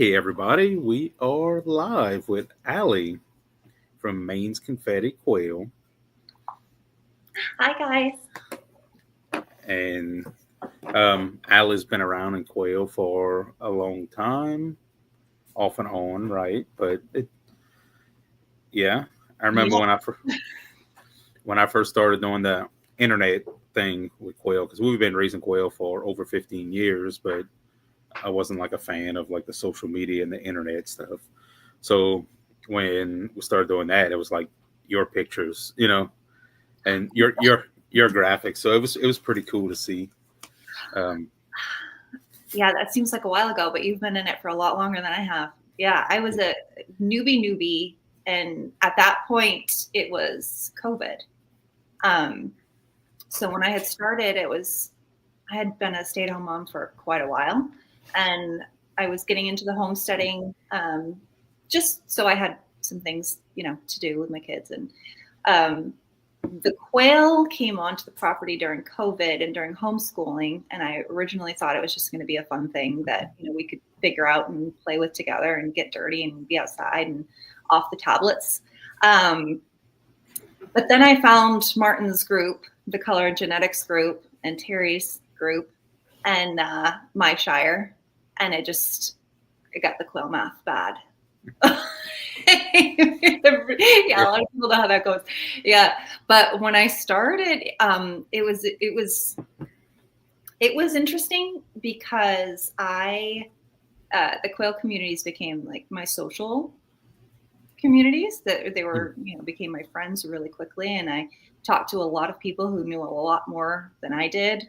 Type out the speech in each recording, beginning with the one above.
Hey everybody, we are live with Allie from Maine's Confetti Quail, Hi, guys. and Allie's been around in quail for a long time, off and on, right? Yeah, I remember Yeah. when I first started doing the internet thing with quail because we've been raising quail for over 15 years, but I wasn't like a fan of like the social media and the internet stuff. So when we started doing that, it was like your pictures, and your graphics. So it was pretty cool to see. Um, Yeah, that seems like a while ago, but you've been in it for a lot longer than I have. Yeah, I was a newbie, and at that point, it was COVID. Um, so when I had started, I had been a stay-at-home mom for quite a while, and I was getting into the homesteading, just so I had some things, to do with my kids. And um, the quail came onto the property during COVID and during homeschooling, and I originally thought it was just going to be a fun thing that we could figure out and play with together and get dirty and be outside and off the tablets. Um, but then I found Martin's group, the Color Genetics group, and Terry's group, and my shire, and it got the quail math bad. Yeah, yeah, a lot of people know how that goes. Yeah, but when I started, it was interesting because the quail communities became like my social communities. That they were, became my friends really quickly, and I talked to a lot of people who knew a lot more than I did.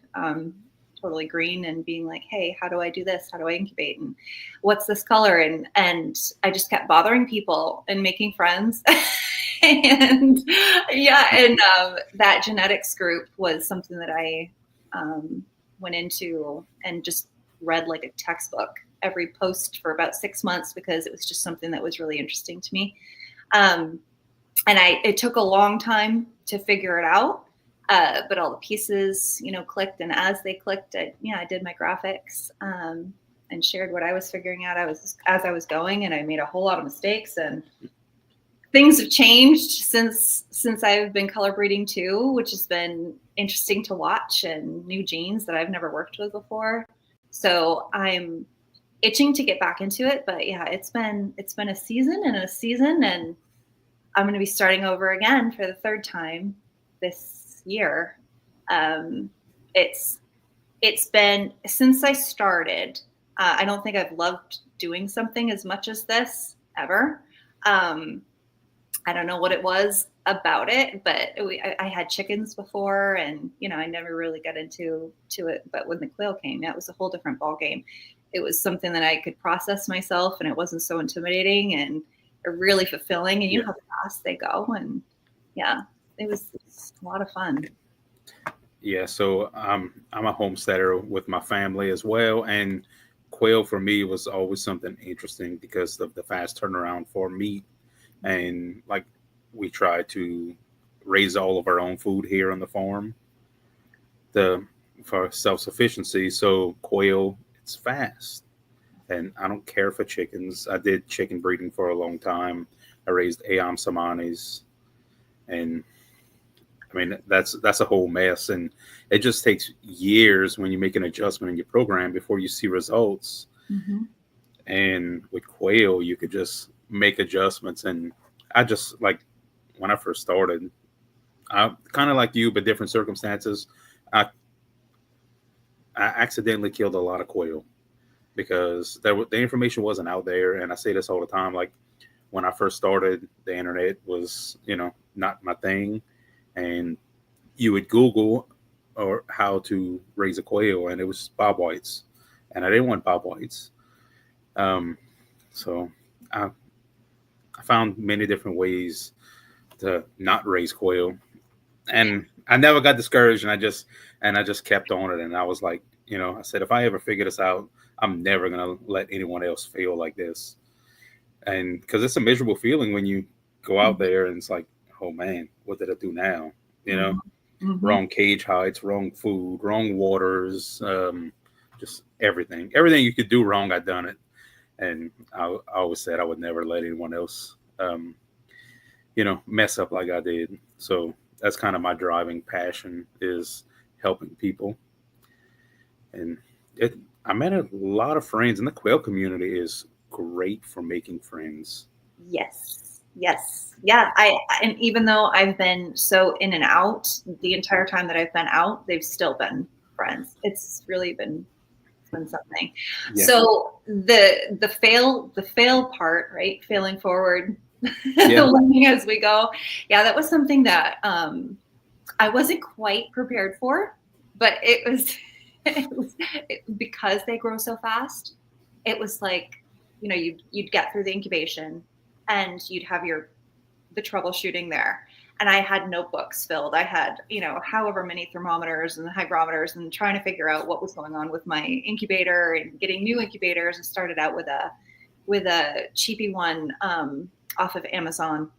Totally green and being like, hey, how do I do this? How do I incubate? And what's this color? And I just kept bothering people and making friends. And yeah, and that genetics group was something that I went into and just read like a textbook every post for about 6 months because it was just something that was really interesting to me. Um, and it took a long time to figure it out. But all the pieces, clicked, and as they clicked, I did my graphics and shared what I was figuring out. As I was going, and I made a whole lot of mistakes, and things have changed since I've been color breeding too, which has been interesting to watch, and new genes that I've never worked with before. So I'm itching to get back into it, but yeah, it's been a season and a season, and I'm going to be starting over again for the third time this year. Um, it's it's been since I started. I don't think I've loved doing something as much as this ever. Um, I don't know what it was about it, but I had chickens before, and I never really got into it. But when the quail came, that was a whole different ball game. It was something that I could process myself, and it wasn't so intimidating and really fulfilling. And yeah, how fast they go, and yeah, it was a lot of fun. yeah. So I'm a homesteader with my family as well, and quail for me was always something interesting because of the fast turnaround for meat, and like we try to raise all of our own food here on the farm, the for self sufficiency. So quail, it's fast. And I don't care for chickens. I did chicken breeding for a long time. I raised Ayam Samanis, and I mean that's a whole mess, and it just takes years when you make an adjustment in your program before you see results. Mm-hmm. And with quail, you could just make adjustments, and I just like when I first started, I kind of like you, but different circumstances. I I accidentally killed a lot of quail because the information wasn't out there, and I say this all the time, like when I first started, the internet was, not my thing. And you would Google or how to raise a quail, and it was bob whites, and I didn't want bob whites. Um, so I found many different ways to not raise quail, and I never got discouraged, and I just kept on it, and I was like, I said if I ever figure this out, I'm never gonna let anyone else feel like this, and because it's a miserable feeling when you go out there and it's like, oh man, what did I do now? You know, Mm-hmm. wrong cage heights, wrong food, wrong waters, just everything you could do wrong, I done it, and I always said I would never let anyone else, mess up like I did. So that's kind of my driving passion is helping people. And it, I met a lot of friends, and the quail community is great for making friends. Yes. Yes. Yeah. And even though I've been so in and out the entire time that I've been out, they've still been friends. It's really been something. Yeah, So the fail part, right? Failing forward, yeah, learning as we go. Yeah, that was something that I wasn't quite prepared for, but it was, because they grow so fast. It was like, you'd get through the incubation and you'd have the troubleshooting there. And I had notebooks filled. I had, however many thermometers and hygrometers, and trying to figure out what was going on with my incubator and getting new incubators. I started out with a cheapy one off of Amazon,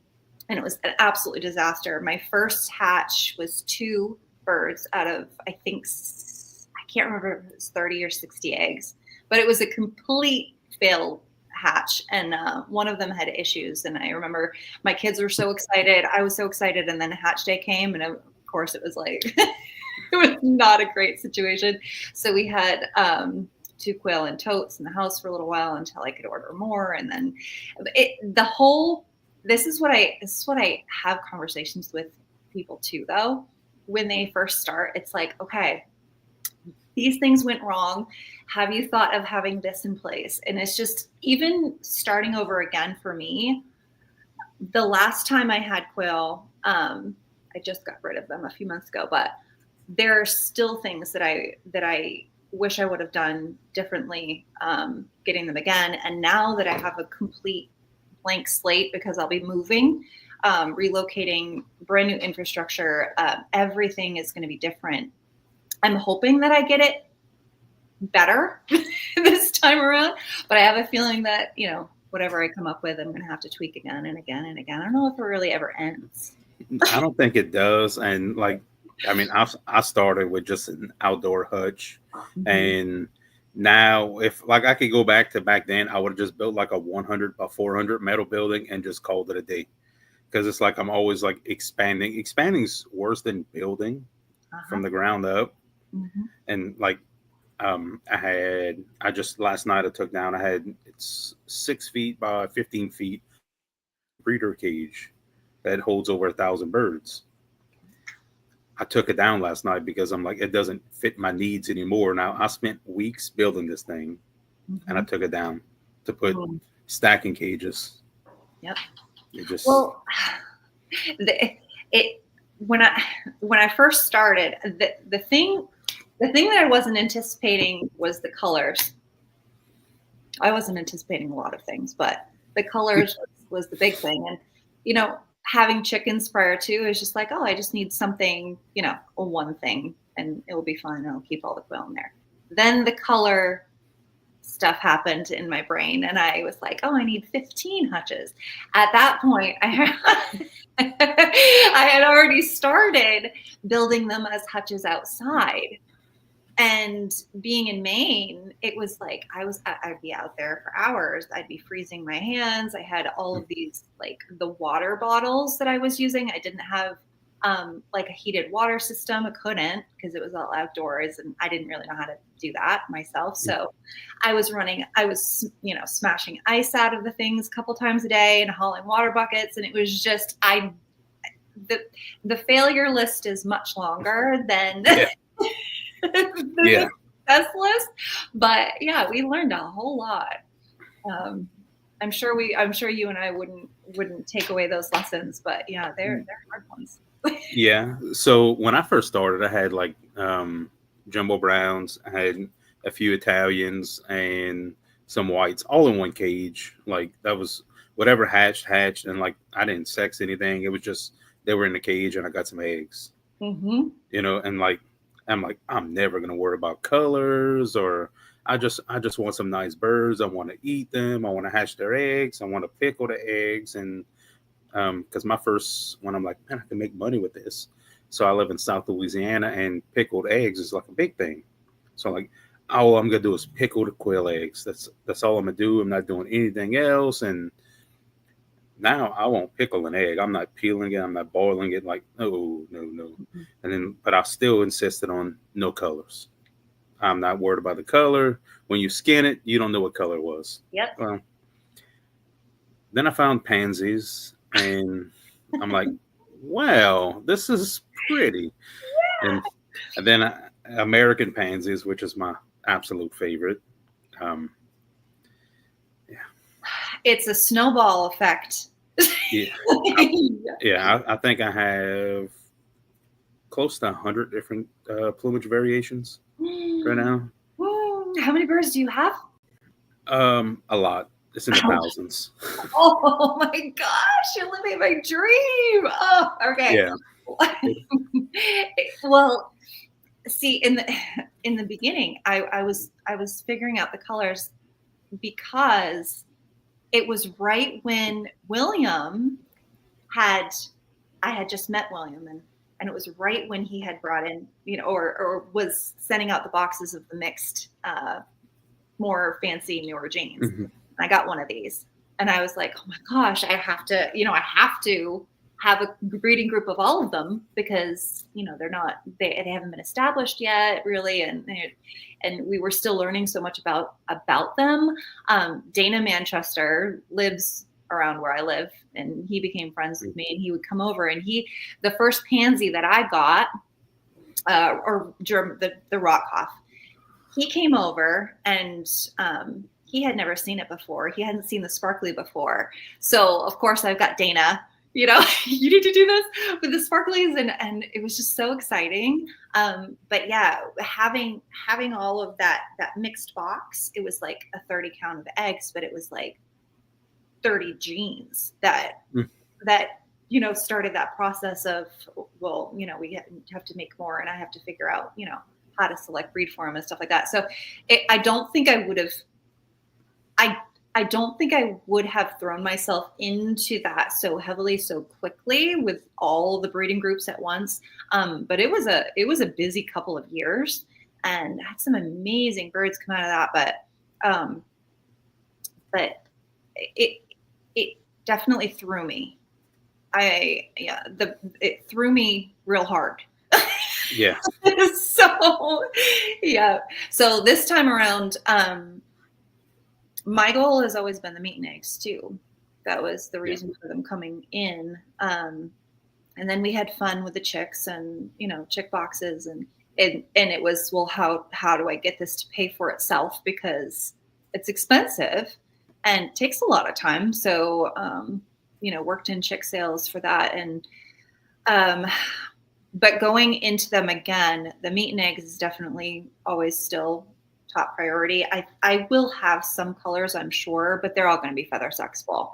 and it was an absolute disaster. My first hatch was 2 birds out of, I think, I can't remember if it was 30 or 60 eggs, but it was a complete fail hatch. And one of them had issues. And I remember my kids were so excited. I was so excited. And then hatch day came. And of course, it was like, it was not a great situation. So we had 2 quail in totes in the house for a little while until I could order more. And then this is what I have conversations with people too, though. When they first start, it's like, okay, these things went wrong. Have you thought of having this in place? And it's just, even starting over again for me. The last time I had quail, I just got rid of them a few months ago, but there are still things that I wish I would have done differently, getting them again. And now that I have a complete blank slate, because I'll be moving, relocating, brand new infrastructure, everything is going to be different. I'm hoping that I get it better this time around, but I have a feeling that, whatever I come up with, I'm going to have to tweak again and again and again. I don't know if it really ever ends. I don't think it does. And I started with just an outdoor hutch, Mm-hmm. and now if like I could go back to back then, I would have just built like a 100 by 400 metal building and just called it a day. Because it's like I'm always like expanding. Expanding's worse than building from the ground up. Mm-hmm. And like I just last night I took down. It's 6 feet by 15 feet breeder cage that holds over 1,000 birds. I took it down last night because I'm like, it doesn't fit my needs anymore. Now I spent weeks building this thing, and I Mm-hmm. took it down to put Mm-hmm. stacking cages. Yep. It just Well, it when I first started, the thing that I wasn't anticipating was the colors. I wasn't anticipating a lot of things, but the colors was the big thing. And having chickens prior to is just like, oh, I just need something, one thing, and it will be fine. I'll keep all the quail in there. Then the color stuff happened in my brain, and I was like, oh, I need 15 hutches. At that point, I had already started building them as hutches outside. And being in Maine, it was like I'd be out there for hours. I'd be freezing my hands. I had all of these, like, the water bottles that I was using. I didn't have like a heated water system. I couldn't, because it was all outdoors, and I didn't really know how to do that myself. So I was smashing ice out of the things a couple times a day and hauling water buckets. And it was just, the failure list is much longer than yeah. the success list. But yeah, we learned a whole lot. I'm sure you and I wouldn't take away those lessons, but yeah, they're hard ones. Yeah. So when I first started, I had like jumbo browns, I had a few Italians, and some whites, all in one cage. Like that was whatever hatched, and like I didn't sex anything. It was just they were in the cage, and I got some eggs. Mm-hmm. And like I'm never gonna worry about colors, or I just want some nice birds. I want to eat them. I want to hatch their eggs. I want to pickle the eggs, and because my first one, I'm like, man, I can make money with this. So I live in South Louisiana, and pickled eggs is like a big thing. So like all I'm gonna do is pickle the quail eggs. That's all I'm gonna do. I'm not doing anything else. And now I won't pickle an egg. I'm not peeling it. I'm not boiling it. Like no, no, no. Mhm. And then, but I still insisted on no colors. I'm not worried about the color. When you skin it, you don't know what color it was. Yep. Well, then I found pansies, and I'm like, wow, this is pretty. And and then American pansies, which is my absolute favorite. Um, yeah, It's a snowball effect. yeah, I, yeah. I think I have close to 100 different plumage variations right now. How many birds do you have? A lot. It's in the thousands. Oh my gosh, you're living my dream. Oh, okay. Yeah. Well, see, in the beginning, I was figuring out the colors because it was right when William had I had just met William, and it was right when he had brought in, or was sending out the boxes of the mixed, more fancy newer jeans. Mhm. I got one of these, and I was like, oh my gosh, I have to have a breeding group of all of them, because they haven't been established yet, really, and we were still learning so much about them. Dana Manchester lives around where I live, and he became friends with me, and he would come over, and the first pansy that I got, or the rock off, he came over, and he had never seen it before. He hadn't seen the sparkly before. So of course I've got Dana, you need to do this with the sparklies. And it was just so exciting. But yeah, having all of that mixed box, it was like a 30 count of eggs, but it was like 30 genes that started that process of, well, we have to make more, and I have to figure out, how to select breed for them and stuff like that. So I don't think I would have, I don't think I would have thrown myself into that so heavily, so quickly, with all the breeding groups at once. But it was a busy couple of years, and I had some amazing birds come out of that. But it definitely threw me. It threw me real hard. Yeah. So yeah. So this time around, my goal has always been the meat and eggs too. That was the reason for them coming in. And then we had fun with the chicks, and chick boxes, and it was, well, how do I get this to pay for itself, because it's expensive and takes a lot of time. So worked in chick sales for that, and but going into them again, the meat and eggs is definitely always still top priority. I will have some colors, I'm sure, but they're all going to be feather sexable.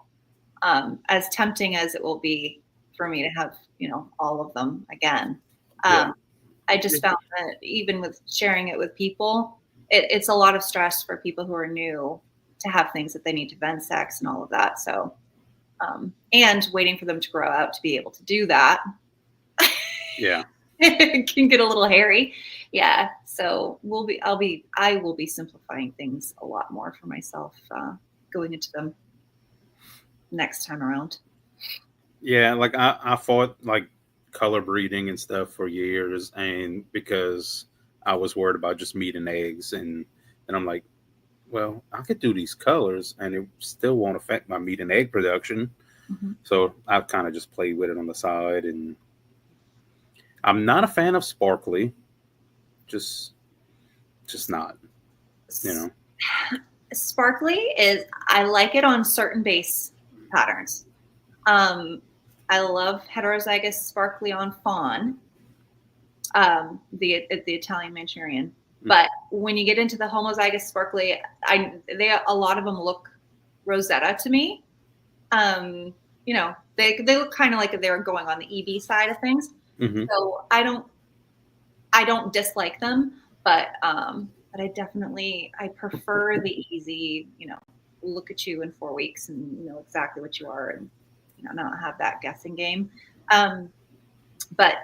As tempting as it will be for me to have, all of them again. I just found that even with sharing it with people, it's a lot of stress for people who are new to have things that they need to vent sex and all of that. So, and waiting for them to grow out to be able to do that. Yeah. It can get a little hairy. Yeah. So I will be simplifying things a lot more for myself, going into them next time around. Yeah, like I fought like color breeding and stuff for years, and because I was worried about just meat and eggs, and I'm like, well, I could do these colors and it still won't affect my meat and egg production. Mm-hmm. So I've kind of just played with it on the side, and I'm not a fan of sparkly, just not, you know. Sparkly I like it on certain base patterns. I love heterozygous sparkly on fawn, the Italian Manchurian. But when you get into the homozygous sparkly, a lot of them look Rosetta to me. They look kind of like if they were going on the EB side of things. Mm-hmm. So I don't dislike them, but I prefer the easy, look at you in 4 weeks and know exactly what you are, and not have that guessing game. But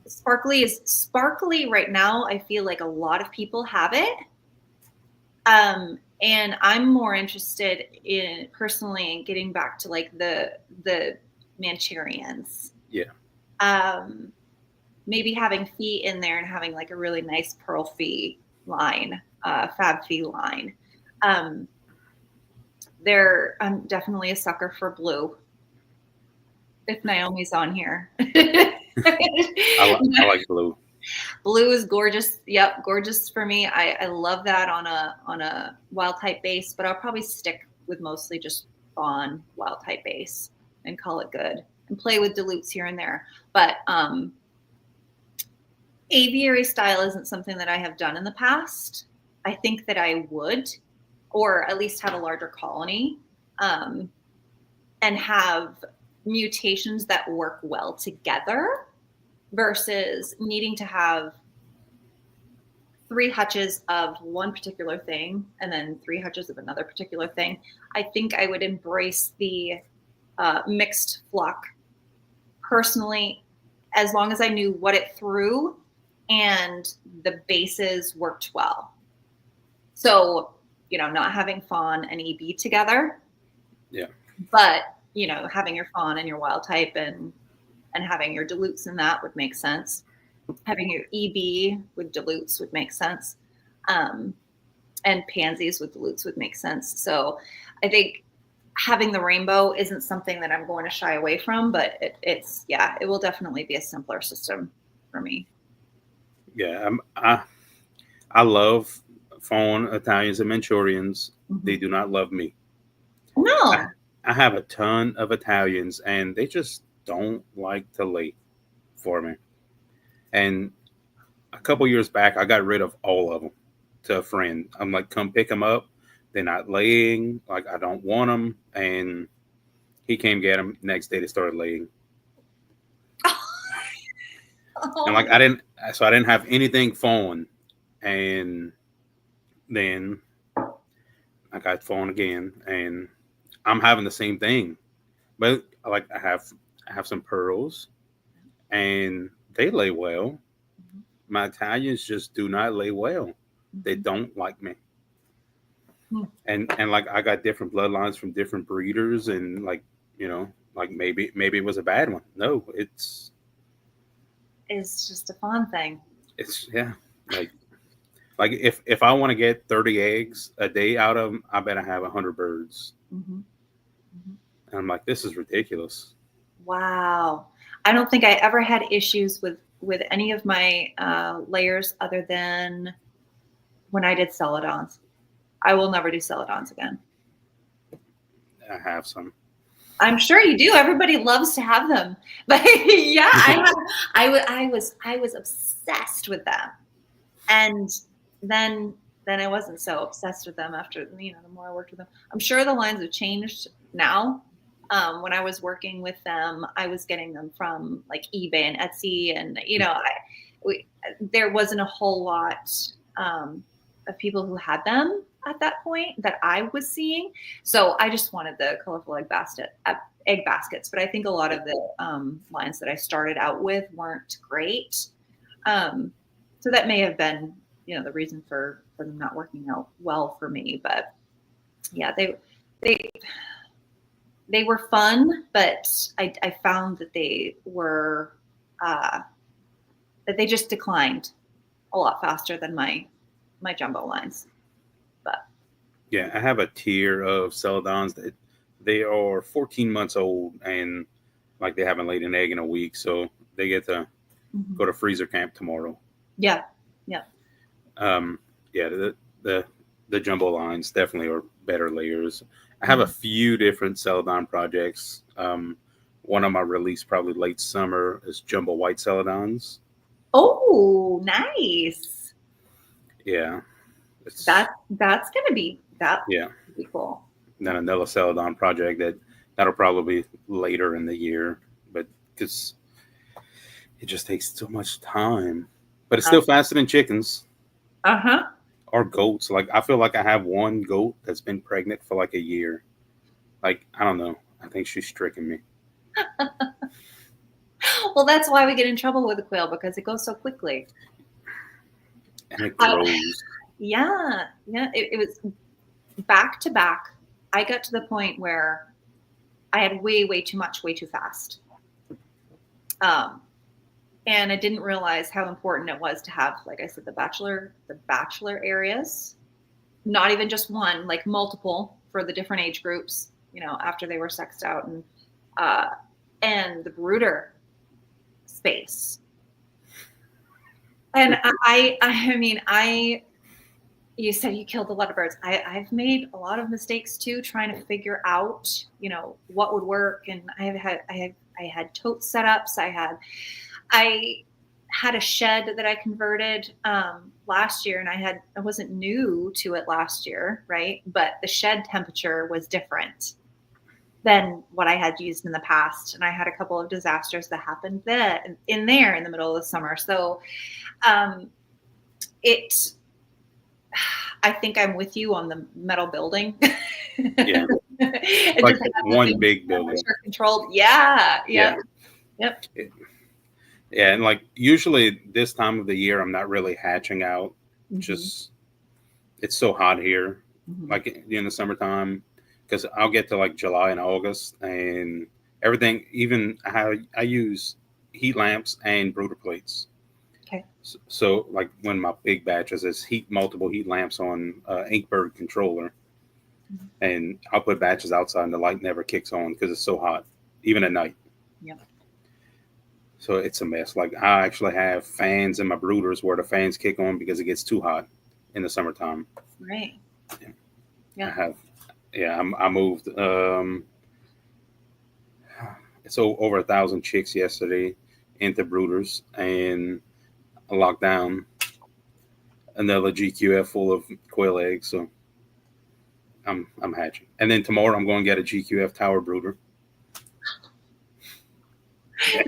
sparkly right now. I feel like a lot of people have it, And I'm more interested in personally in getting back to like the Manchurians. Yeah. Maybe having fee in there and having like a really nice pearl fee line, fab fee line. I'm definitely a sucker for blue. If Naomi's on here. I like blue. Blue is gorgeous. Yep, gorgeous for me. I love that on a wild type base, but I'll probably stick with mostly just fawn wild type base and call it good and play with dilutes here and there. But aviary style isn't something that I have done in the past. I think that I would, or at least have a larger colony, and have mutations that work well together versus needing to have 3 hutches of one particular thing and then 3 hutches of another particular thing. I think I would embrace the mixed flock personally, as long as I knew what it threw and the bases worked well. So, not having fawn and EB together. Yeah. But, having your fawn and your wild type and having your dilutes in that would make sense. Having your EB with dilutes would make sense. And pansies with dilutes would make sense. So I think having the rainbow isn't something that I'm going to shy away from, but it will definitely be a simpler system for me. Yeah. I love fawn Italians and Manchurians. Mm-hmm. They do not love me. No. I have a ton of Italians and they just don't like to lay for me. And a couple years back, I got rid of all of them to a friend. I'm like, come pick them up. They're not laying. Like, I don't want them. And he came get them. Next day, they started laying. And like, I didn't have anything fawn. And then I got fawn again. And I'm having the same thing. But like, I have some pearls and they lay well. My Italians just do not lay well. They don't like me. And like I got different bloodlines from different breeders and like, like maybe it was a bad one. No, it's just a fawn thing. It's like if I want to get 30 eggs a day out of them, I better have 100 birds. Mm-hmm. Mm-hmm. And I'm like, this is ridiculous. Wow. I don't think I ever had issues with any of my layers other than when I did celadons. I will never do celadons again. I have some. I'm sure you do. Everybody loves to have them, but yeah, I was obsessed with them, and then I wasn't so obsessed with them after the more I worked with them. I'm sure the lines have changed now. When I was working with them, I was getting them from like eBay and Etsy, and there wasn't a whole lot of people who had them at that point that I was seeing. So I just wanted the colorful egg baskets. But I think a lot of the lines that I started out with weren't great. So that may have been, the reason for them not working out well for me. But yeah, they were fun, but I found that they were that they just declined a lot faster than my jumbo lines. But yeah, I have a tier of celadons that they are 14 months old and like they haven't laid an egg in a week, so they get to go to freezer camp tomorrow. Yeah. Yeah, the jumbo lines definitely are better layers. I have a few different celadon projects. One of my release probably late summer is jumbo white celadons. Oh, nice. Yeah. That's gonna be be cool. And then another celadon project that'll probably be later in the year, but because it just takes so much time. But it's still faster than chickens. Or goats. Like I feel like I have one goat that's been pregnant for like a year. Like I don't know. I think she's tricking me. Well, that's why we get in trouble with the quail, because it goes so quickly. And it grows. Yeah, yeah. It was back to back. I got to the point where I had way too much, way too fast. Um, and I didn't realize how important it was to have, like I said, the bachelor areas, not even just one, like multiple for the different age groups, after they were sexed out, uh, and the brooder space. And I mean, you said you killed a lot of birds. I've made a lot of mistakes too, trying to figure out, what would work. And I had tote setups. I had a shed that I converted last year, and I wasn't new to it last year, right? But the shed temperature was different than what I had used in the past, and I had a couple of disasters that happened in the middle of the summer. So um, it I think I'm with you on the metal building. Yeah, It like just has to one be big building. temperature controlled. Yeah. Yeah, Yep. Yep. yeah, and like usually this time of the year, I'm not really hatching out. Hmm. Just it's so hot here, Hmm. like in the summertime, because I'll get to like July and August, and everything. Even how I use heat lamps and brooder plates. Okay. So, like when my big batches is multiple heat lamps on Inkbird controller, Mhm. and I'll put batches outside and the light never kicks on because it's so hot, even at night. Yep. So it's a mess. Like I actually have fans in my brooders where the fans kick on because it gets too hot in the summertime. Right. I Yeah. have, yeah, I moved. It's over 1,000 chicks yesterday into brooders, and I locked down another GQF full of quail eggs. So I'm hatching, and then tomorrow I'm going to get a GQF tower brooder.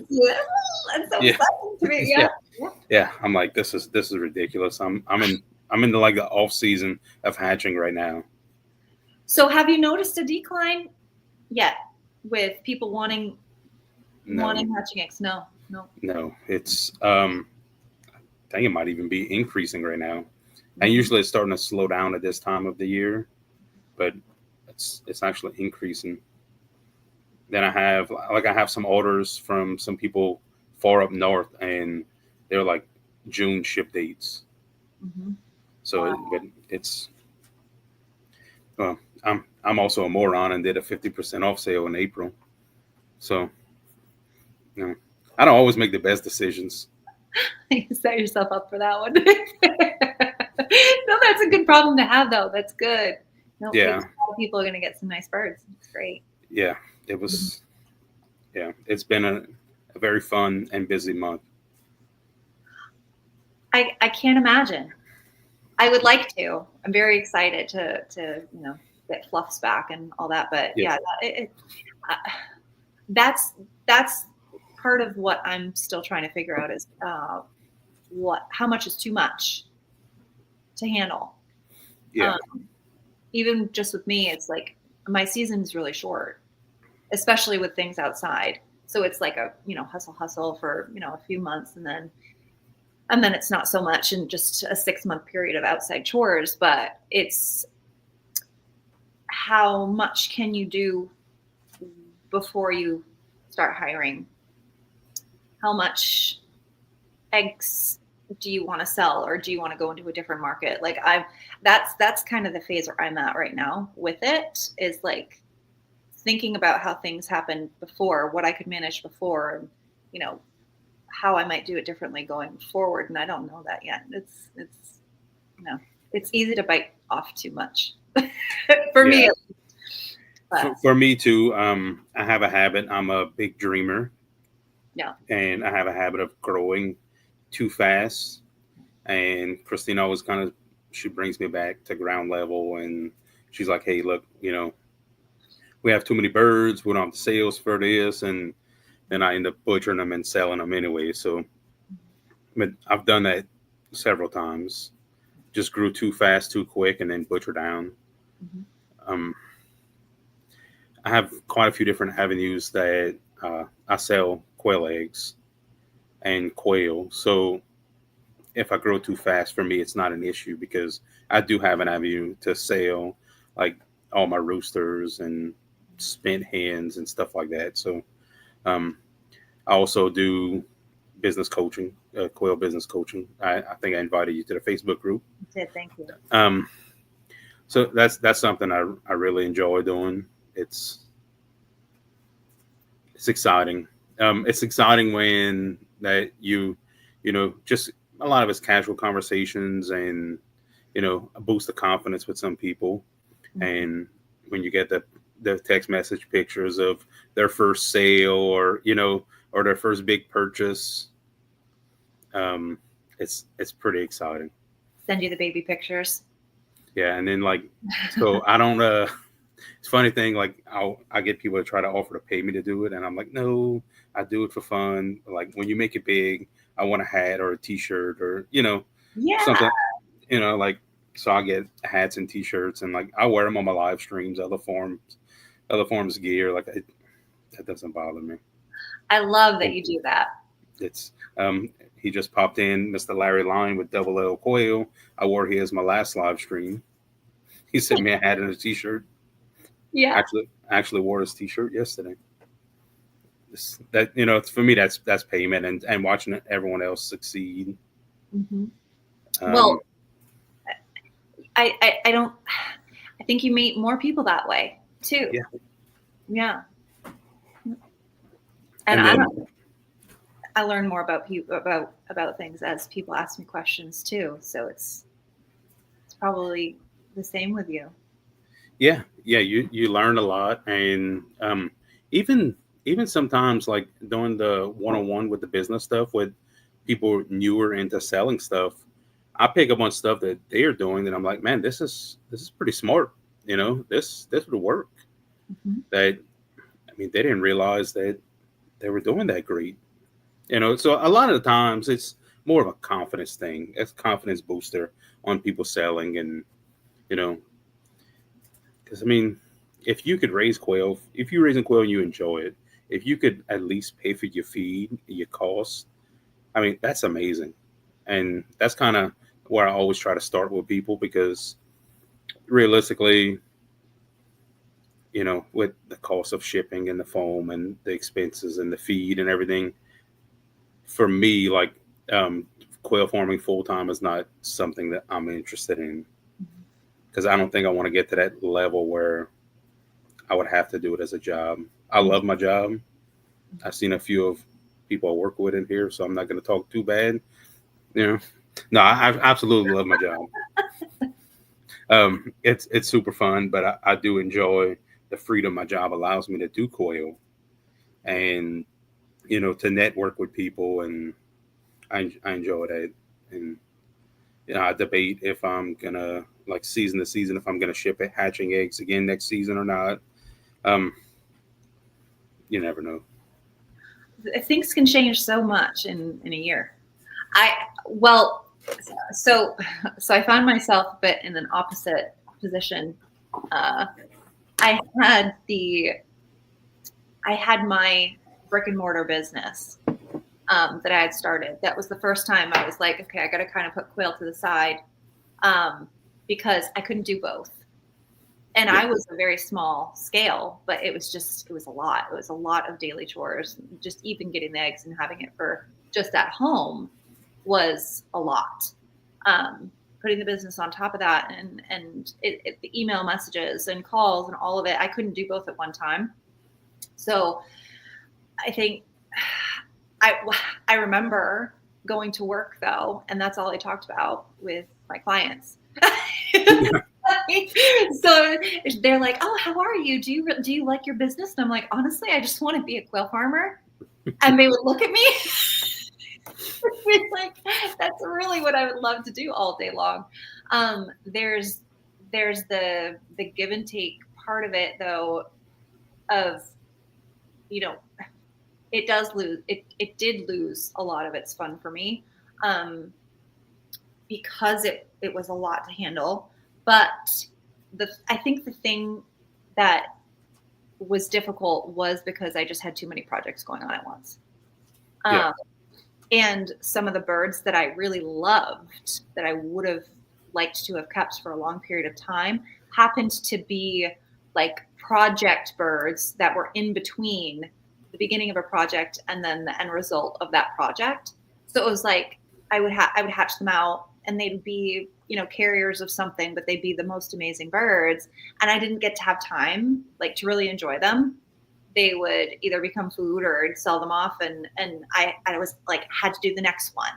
Yeah. That's so Yeah, exciting to me. yeah, Yeah. Yeah. yeah. I'm like, this is ridiculous. I'm in the like the off season of hatching right now. So have you noticed a decline yet with people wanting No, hatching eggs? No. No. no, it's I think it might even be increasing right now. And Hmm. usually it's starting to slow down at this time of the year, but it's actually increasing. Then I have some orders from some people far up north, and they're like June ship dates. Hmm. So, but it's well, I'm also a moron and did a 50% off sale in April. So, you know, I don't always make the best decisions. You set yourself up for that one. No, that's a good problem to have, though. That's good. No, it Yeah, means a lot of people are going to get some nice birds. It's great. yeah, it Mhm. was. Yeah, it's been a very fun and busy month. I can't imagine. I would like to. I'm very excited to get fluffs back and all that. But Yeah, yeah, uh, that's that's part of what I'm still trying to figure out is how much is too much to handle. yeah, Um, Even just with me, it's like my season's really short, especially with things outside. So it's like a hustle for a few months, and then it's not so much in just a 6 month period of outside chores. But it's how much can you do before you start hiring? How much eggs do you want to sell, or do you want to go into a different market? Like that's kind of the phase where I'm at right now with it, is like thinking about how things happened before, what I could manage before, and you know how I might do it differently going forward. And I don't know that yet. It's it's easy to bite off too much for yeah. me. But For me too, I have a habit. I'm a big dreamer, yeah. and I have a habit of growing too fast. And Christina always she brings me back to ground level, and she's like, "Hey, look, we have too many birds. We don't have the sales for this," and then I end up butchering them and selling them anyway. So, but I've done that several times. Just grew too fast, too quick, and then butcher down. Mhm. Um, I have quite a few different avenues that I sell quail eggs and quail. So if I grow too fast, for me, it's not an issue because I do have an avenue to sell like all my roosters and spent hens and stuff like that. So um, I also do business coaching, Quail business coaching. I think I invited you to the Facebook group. Did thank you. Um, so that's something I really enjoy doing. It's it's exciting. It's exciting when that you know, just a lot of it's casual conversations and a boost of confidence with some people. Mhm. And when you get the text message pictures of their first sale or or their first big purchase, um, it's pretty exciting. Send you the baby pictures. Yeah, and then like so I don't it's a funny thing, like I get people to try to offer to pay me to do it, and I'm like, no, I do it for fun. Like when you make it big, I want a hat or a T-shirt or Yeah. something, like so I get hats and T-shirts, and like I wear them on my live streams, other forms of gear. Like that doesn't bother me. I love that you do that. It's he just popped in, Mr. Larry Line with Double L Quail. I wore his my last live stream. He sent me a hat and a T-shirt. Yeah. Actually wore his T-shirt yesterday. That it's, for me that's payment and watching everyone else succeed. Hmm. Um, Well, I don't. I think you meet more people that way too. yeah, Yeah, and and I then don't. I learn more about people about things as people ask me questions too. So it's probably the same with you. yeah, you learn a lot, and even even sometimes like doing the one on one with the business stuff with people newer into selling stuff, I pick up on stuff that they are doing that I'm like, man, this is pretty smart. This would work. Hmm. That I mean, they didn't realize that they were doing that great. So a lot of the times it's more of a confidence thing. It's a confidence booster on people selling, and you know, because I mean, if you could raise quail, if you're raising quail and you enjoy it, if you could at least pay for your feed, your costs, I mean, that's amazing. And that's kind of where I always try to start with people because realistically, with the cost of shipping and the foam and the expenses and the feed and everything, for me, like quail farming full time is not something that I'm interested in because I don't think I want to get to that level where I would have to do it as a job. I love my job. I've seen a few of people I work with in here, so I'm not going to talk too bad. You know, no, I absolutely love my job. It's super fun, but I do enjoy the freedom my job allows me to do quail and to network with people, and I enjoy that. And I debate if I'm gonna like season to season if I'm gonna ship it hatching eggs again next season or not. Um, you never know. Things can change so much in a year. I well, so so I found myself a bit in an opposite position. Uh, I had the I had my brick and mortar business that I had started. That was the first time I was like, okay, I got to kind of put Quail to the side um, because I couldn't do both. And Yeah, I was a very small scale, but it was a lot. It was a lot of daily chores. Just even getting the eggs and having it for just at home was a lot. Um, Putting the business on top of that and the email messages and calls and all of it, I couldn't do both at one time. So I think I I remember going to work though, and that's all I talked about with my clients. So they're like, "Oh, how are you? Do you like your business?" And I'm like, "Honestly, I just want to be a quail farmer." And they would look at me like, "That's really what I would love to do all day long." There's the give and take part of it though, of you know it did lose a lot of its fun for me um, because it was a lot to handle. But I think the thing that was difficult was because I just had too many projects going on at once. yeah, Um, And some of the birds that I really loved that I would have liked to have kept for a long period of time happened to be like project birds that were in between the beginning of a project and then the end result of that project. So it was like I would hatch them out and they'd be, carriers of something, but they'd be the most amazing birds. And I didn't get to have time like to really enjoy them. They would either become food or I'd sell them off. And I was like, had to do the next one,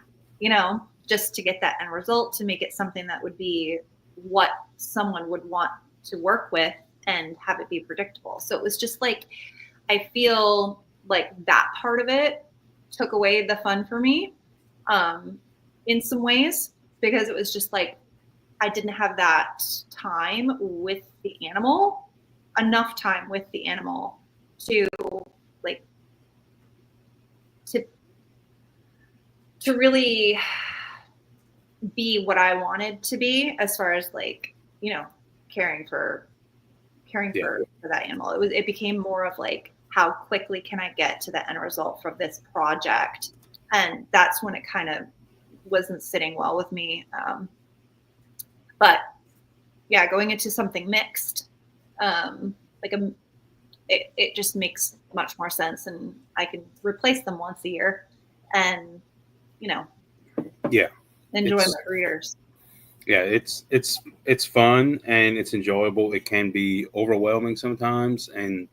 just to get that end result, to make it something that would be what someone would want to work with and have it be predictable. So it was just like, I feel like that part of it took away the fun for me in some ways, because it was just like, I didn't have that time with the animal, enough time with the animal to like, to really be what I wanted to be as far as like, caring for that animal. It became more of like, how quickly can I get to the end result from this project? And that's when it kind of wasn't sitting well with me. But yeah, going into something mixed, it just makes much more sense, and I can replace them once a year and, enjoy my careers. Yeah, it's fun and it's enjoyable. It can be overwhelming sometimes, and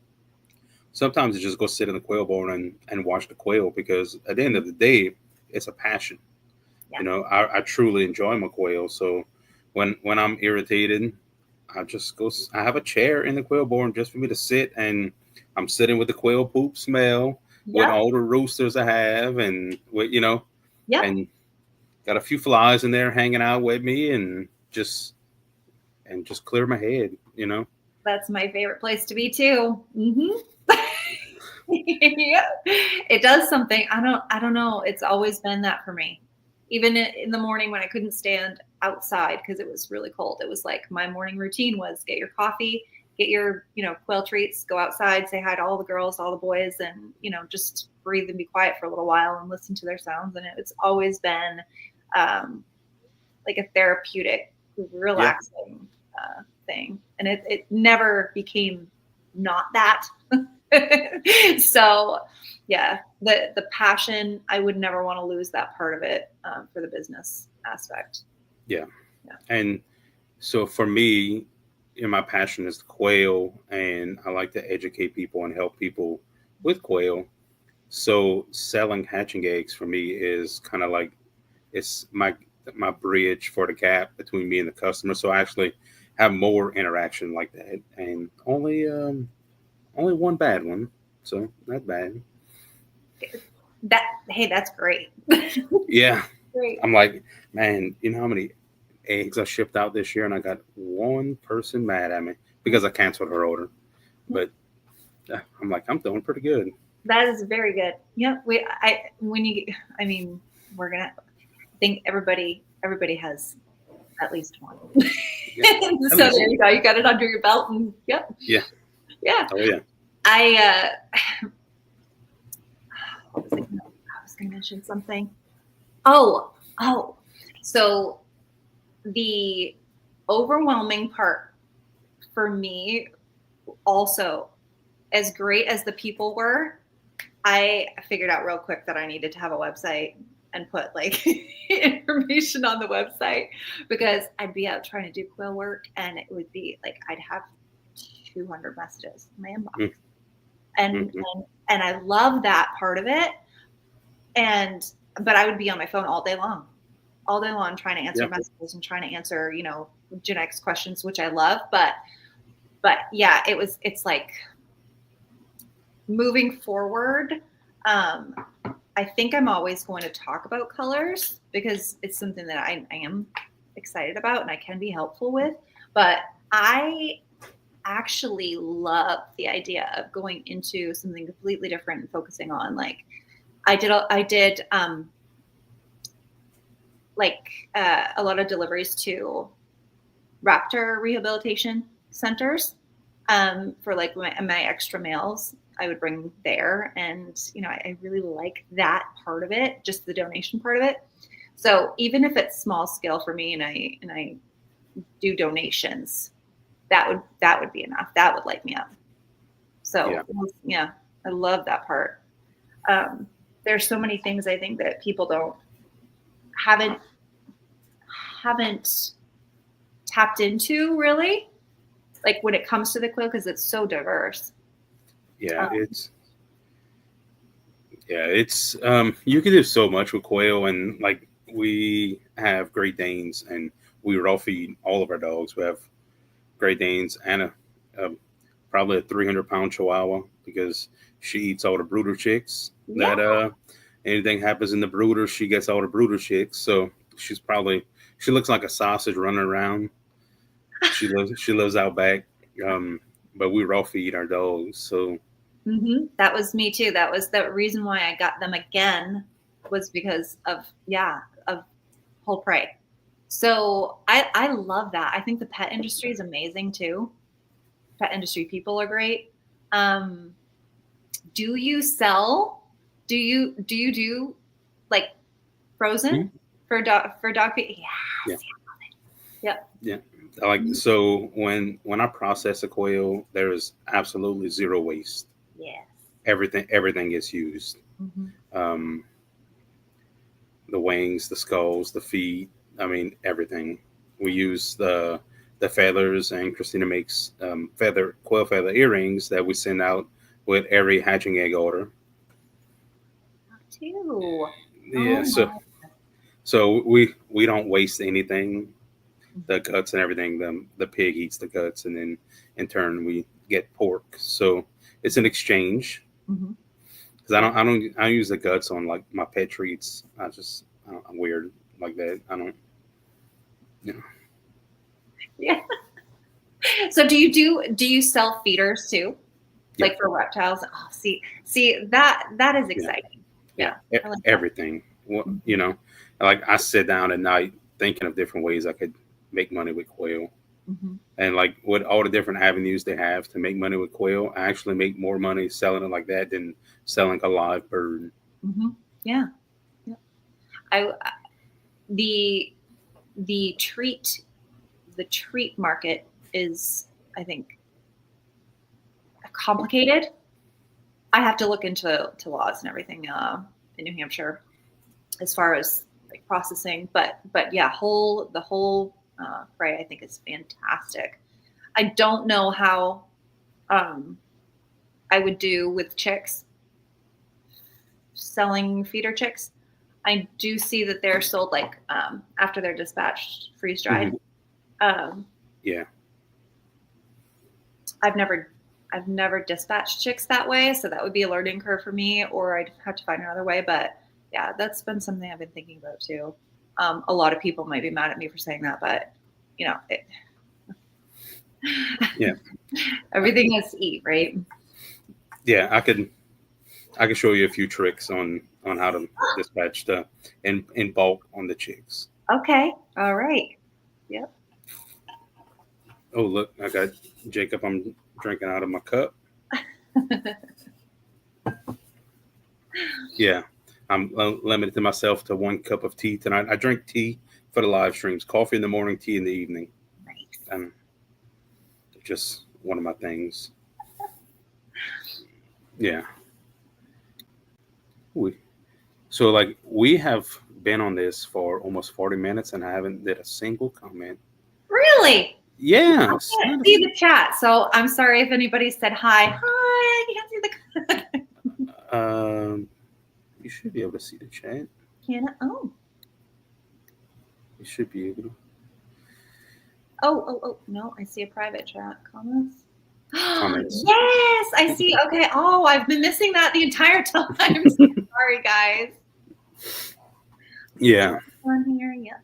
sometimes you just go sit in the quail barn and watch the quail, because at the end of the day, it's a passion. Yeah. I truly enjoy my quail. So when I'm irritated, I have a chair in the quail barn just for me to sit, and I'm sitting with the quail poop smell, with Yep. all the roosters I have, and with, Yep. and got a few flies in there hanging out with me, and just clear my head. That's my favorite place to be too. Mm-hmm. Yeah. It does something. I don't know. It's always been that for me. Even in the morning when I couldn't stand outside because it was really cold, it was like my morning routine was get your coffee, get your, quail treats, go outside, say hi to all the girls, all the boys, and, just breathe and be quiet for a little while and listen to their sounds. And it's always been like a therapeutic, relaxing thing. And it never became not that. So yeah, the passion, I would never want to lose that part of it for the business aspect. Yeah. And so for me, my passion is the quail, and I like to educate people and help people with quail. So selling hatching eggs for me is kind of like, it's my bridge for the gap between me and the customer. So I actually have more interaction like that, and only one bad one, so not bad. Hey, that's great. Yeah, Great. I'm like, man, you know how many eggs I shipped out this year, and I got one person mad at me because I canceled her order. But I'm like, I'm doing pretty good. That is very good. Yep. I mean, we're gonna think everybody has at least one. Yeah. So there you go. You got it under your belt, and yep. Yeah. Yeah. Oh yeah. I was going to mention something. Oh. So the overwhelming part for me also, as great as the people were, I figured out real quick that I needed to have a website and put like information on the website, because I'd be out trying to do quail work and it would be like I'd have 200 messages in my inbox. And I love that part of it. But I would be on my phone all day long trying to answer messages and trying to answer, genetics questions, which I love. But yeah, it's like moving forward. I think I'm always going to talk about colors because it's something that I am excited about and I can be helpful with. But I actually love the idea of going into something completely different and focusing on like I did a lot of deliveries to raptor rehabilitation centers. for like my extra males. I would bring there, and I really like that part of it, just the donation part of it. So even if it's small scale for me, and I do donations, that would be enough. That would light me up. Yeah. So yeah, I love that part. There's so many things I think that people haven't tapped into really, like when it comes to the quail, because it's so diverse. Yeah. It's you can do so much with quail, and like we have Great Danes, and we raw feed all of our dogs. We have Great Danes and a probably a 300-pound Chihuahua, because she eats all the brooder chicks. Yeah. That anything happens in the brooder, she gets all the brooder chicks. So she looks like a sausage running around. She lives out back. But we raw feed our dogs. So That was me too. That was the reason why I got them again, was because of whole prey. So I love that. I think the pet industry is amazing too. Pet industry people are great. Um, do you sell? Do you do like frozen mm, for dog feed? yeah, Yes. Yep. yeah. Like so, when I process a quail, there is absolutely zero waste. Yes. Everything gets used. Mm-hmm. Um, the wings, the skulls, the feet. I mean, everything. We use the feathers, and Christina makes feather quail feather earrings that we send out with every hatching egg order. Too. Yeah, Oh so we don't waste anything. my. The guts and everything. The pig eats the guts, and then in turn we get pork. So it's an exchange. Mm-hmm. Because I don't use the guts on like my pet treats. I'm weird like that. I don't you know. Yeah. So do you sell feeders too? Yeah. Like for reptiles? Oh, see that is Yeah. exciting. Yeah, Yeah. I like that. everything. Like I sit down at night thinking of different ways I could make money with quail, Mm-hmm. and like with all the different avenues they have to make money with quail, I actually make more money selling it like that than selling a live bird. Mm-hmm. Yeah. Yeah. I the the treat market is, I think, complicated. I have to look into laws and everything in New Hampshire as far as like processing, but yeah, the whole fray I think is fantastic. I don't know how um, I would do with chicks, selling feeder chicks. I do see that they're sold like after they're dispatched, freeze dried. Hmm. Um, Yeah, I've never I've never dispatched chicks that way, so that would be a learning curve for me, or I'd have to find another way. But yeah, that's been something I've been thinking about too. A lot of people might be mad at me for saying that, but it, yeah, everything has to eat, right? yeah. I could show you a few tricks on how to dispatch the in bulk on the chicks. Okay, all right, yep. Oh, look, I got Jacob. I'm drinking out of my cup. Yeah, I'm limited to myself to 1 cup of tea tonight. I drink tea for the live streams, coffee in the morning, tea in the evening. Nice. Um, just one of my things. Yeah. We, so like we have been on this for almost 40 minutes, and I haven't did a single comment. Really? Yeah, I it's can't kind of. see the chat, so I'm sorry if anybody said hi. Hi, I can't see the. You should be able to see the chat. Can I? Oh, You should be able to oh, no, I see a private chat. Comments. comments. Yes, I see. Okay. Oh, I've been missing that the entire time. I'm so sorry, guys. Yeah. On here, yeah.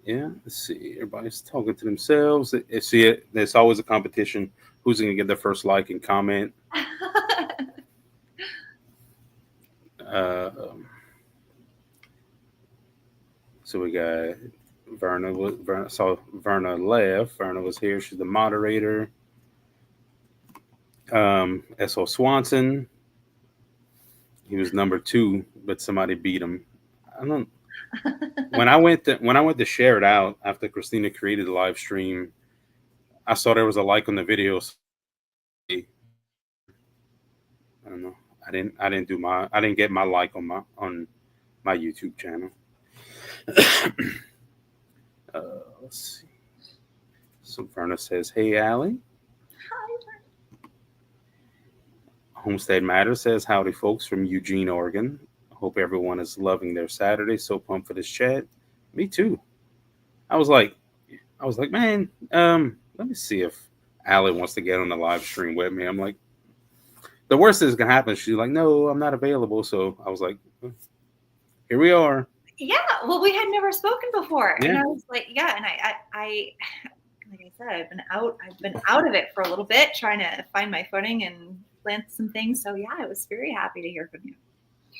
Yeah, let's see. Everybody's talking to themselves. See it. There's always a competition. Who's going to get the first like and comment? Uh, um, so we got Verna. Saw Verna left. Verna was here. She's the moderator. S.O. Swanson, he was number 2, but somebody beat him. I don't. When I went to share it out after Christina created the live stream, I saw there was a like on the video. So I don't know. I didn't get my like on my YouTube channel. uh, let's see. So Verna says, "Hey, Allie." Homestead Matter says, "Howdy, folks from Eugene, Oregon. Hope everyone is loving their Saturday. So pumped for this chat. Me too. I was like, man, let me see if Allie wants to get on the live stream with me. I'm like, the worst is gonna happen. She's like, no, I'm not available. So I was like, here we are. Yeah, well, we had never spoken before, Yeah. and I was like, yeah, and I like I said, I've been out of it for a little bit, trying to find my footing and plant some things. So yeah, I was very happy to hear from you.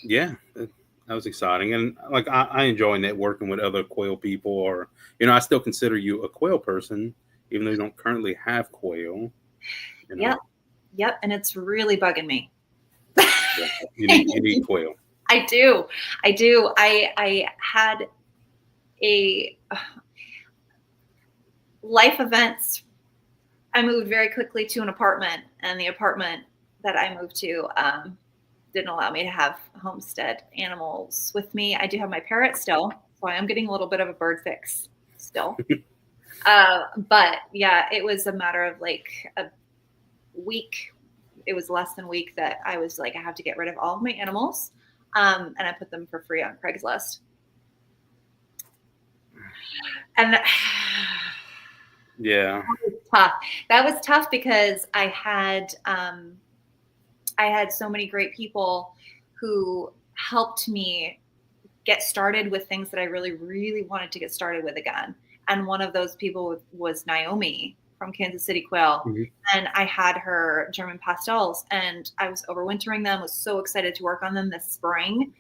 Yeah, that was exciting, and like I enjoy networking with other quail people, or I still consider you a quail person, even though you don't currently have quail. Yep, and it's really bugging me. Yeah, you need quail. I do. I had a life events. I moved very quickly to an apartment, and the apartment that I moved to didn't allow me to have homestead animals with me. I do have my parrot still, so I am getting a little bit of a bird fix still. But yeah, it was a matter of like a week. It was less than a week that I was like, I have to get rid of all of my animals. And I put them for free on Craigslist. And Yeah. tough. That was tough because I had so many great people who helped me get started with things that I really, really wanted to get started with again. And one of those people was Naomi from Kansas City Quail. Mm-hmm. And I had her German pastels, and I was overwintering them, was so excited to work on them this spring.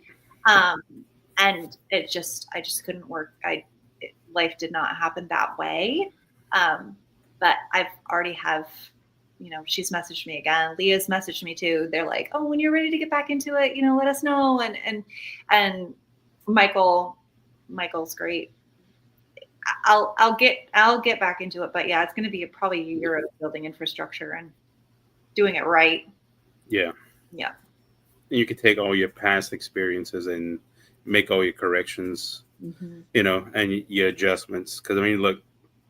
And I just couldn't work. Life did not happen that way. But I've already have, she's messaged me again. Leah's messaged me too. They're like, oh, when you're ready to get back into it, let us know. And Michael's great. I'll get back into it, but yeah, it's going to be probably a year of building infrastructure and doing it right. Yeah. Yeah. You could take all your past experiences and make all your corrections, and your adjustments. Because I mean, look,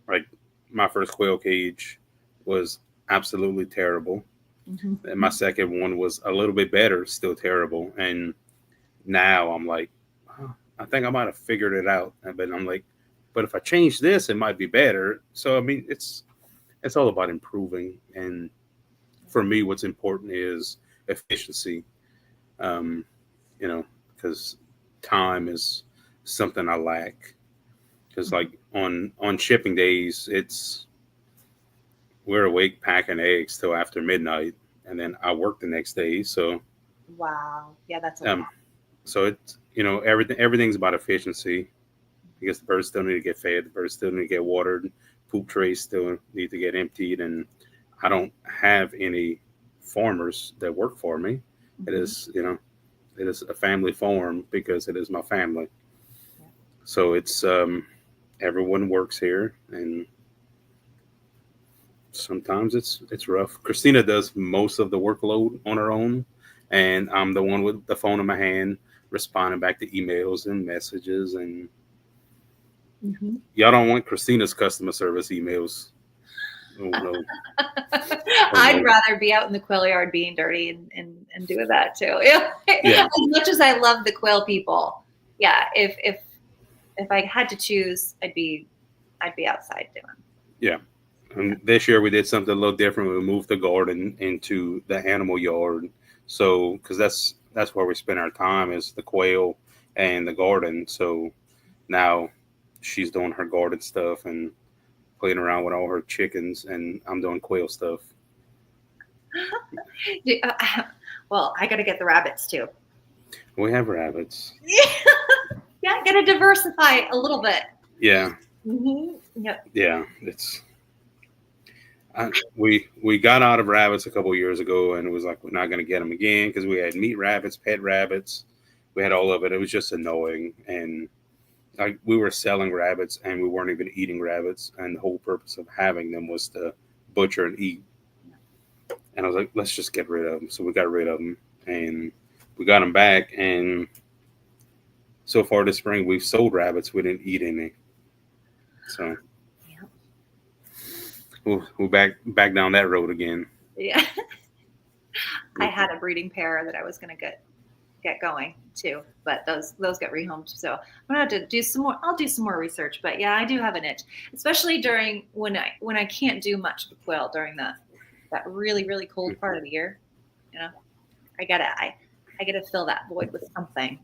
like my first quail cage was absolutely terrible, and my second one was a little bit better, still terrible. And now I'm like, oh, I think I might have figured it out. But I'm like, but if I change this, it might be better. So I mean, it's all about improving. And for me, what's important is efficiency. Because time is something I lack. Because like on shipping days, we're awake packing eggs till after midnight, and then I work the next day. So wow, yeah, that's a lot. So it's everything's about efficiency, because the birds still need to get fed, the birds still need to get watered, poop trays still need to get emptied, and I don't have any farmers that work for me. It is a family farm because it is my family. Yeah. So it's everyone works here, and sometimes it's rough. Christina does most of the workload on her own, and I'm the one with the phone in my hand responding back to emails and messages. And y'all don't want Christina's customer service emails. Oh no. I'd rather be out in the quail yard being dirty and doing that too. Yeah. As much as I love the quail people, yeah. If I had to choose, I'd be outside doing. Yeah. And this year we did something a little different. We moved the garden into the animal yard. So, because that's where we spend our time, is the quail and the garden. So now she's doing her garden stuff and playing around with all her chickens, and I'm doing quail stuff. Well, I got to get the rabbits too. We have rabbits. Yeah, got to diversify a little bit. Yeah. Yep. Yeah, We got out of rabbits a couple of years ago, and it was like we're not going to get them again because we had meat rabbits, pet rabbits, we had all of it. It was just annoying, and like we were selling rabbits, and we weren't even eating rabbits, and the whole purpose of having them was to butcher and eat. And I was like, let's just get rid of them. So we got rid of them, and we got them back. And so far this spring, we've sold rabbits. We didn't eat any. So we're back down that road again. Yeah. I had a breeding pair that I was going to get going too, but those got rehomed. So I'm gonna have to do some more. I'll do some more research, but yeah, I do have an itch, especially during when I can't do much with quail during that really, really cold part of the year. You know, I gotta fill that void with something.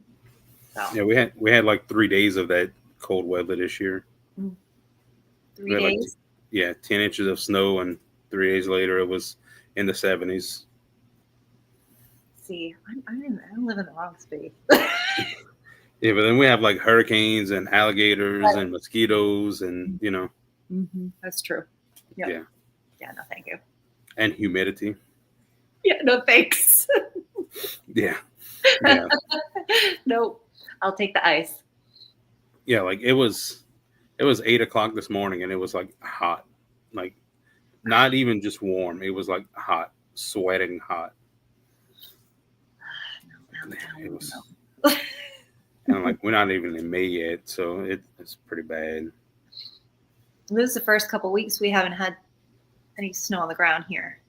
So yeah, we had like 3 days of that cold weather this year. 3 days. Like, yeah, 10 inches of snow, and 3 days later it was in the 70s. See, I live in the wrong space. Yeah, but then we have like hurricanes and alligators and mosquitoes, and you know. Mm-hmm. That's true. Yep. Yeah. Yeah. No, thank you. And humidity. Yeah. No, thanks. Yeah. Yeah. Nope. I'll take the ice. Yeah, like it was 8 o'clock this morning, and it was like hot, like not even just warm. It was like hot, sweating hot. It was, and I'm like, we're not even in May yet, so it's pretty bad. This is the first couple of weeks we haven't had any snow on the ground here,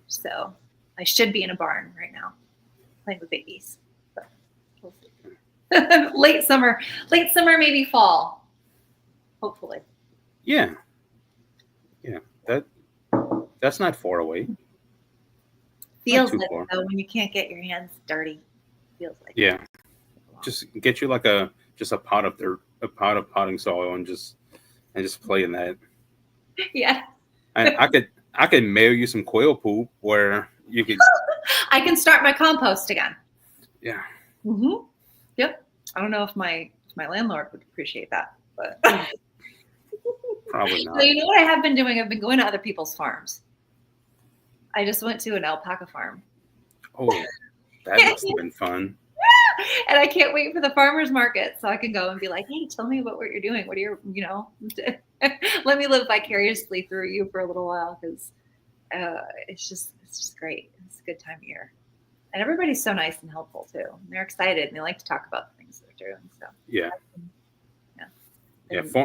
so I should be in a barn right now playing with babies. But we'll see. late summer, maybe fall, hopefully. Yeah, that's not far away. Feels like it, though, when you can't get your hands dirty. Feels like yeah. Just get you like a pot of dirt, a pot of potting soil, and just play in that. Yeah. And I could mail you some quail poop where you could. I can start my compost again. Yeah. Mm-hmm. Yep. I don't know if my landlord would appreciate that, but probably not. So you know what I have been doing? I've been going to other people's farms. I just went to an alpaca farm. Oh, that must have been fun. And I can't wait for the farmer's market so I can go and be like, hey, tell me about what you're doing. What are your, let me live vicariously through you for a little while, because it's just great. It's a good time of year. And everybody's so nice and helpful too. And they're excited and they like to talk about the things they're doing. So yeah.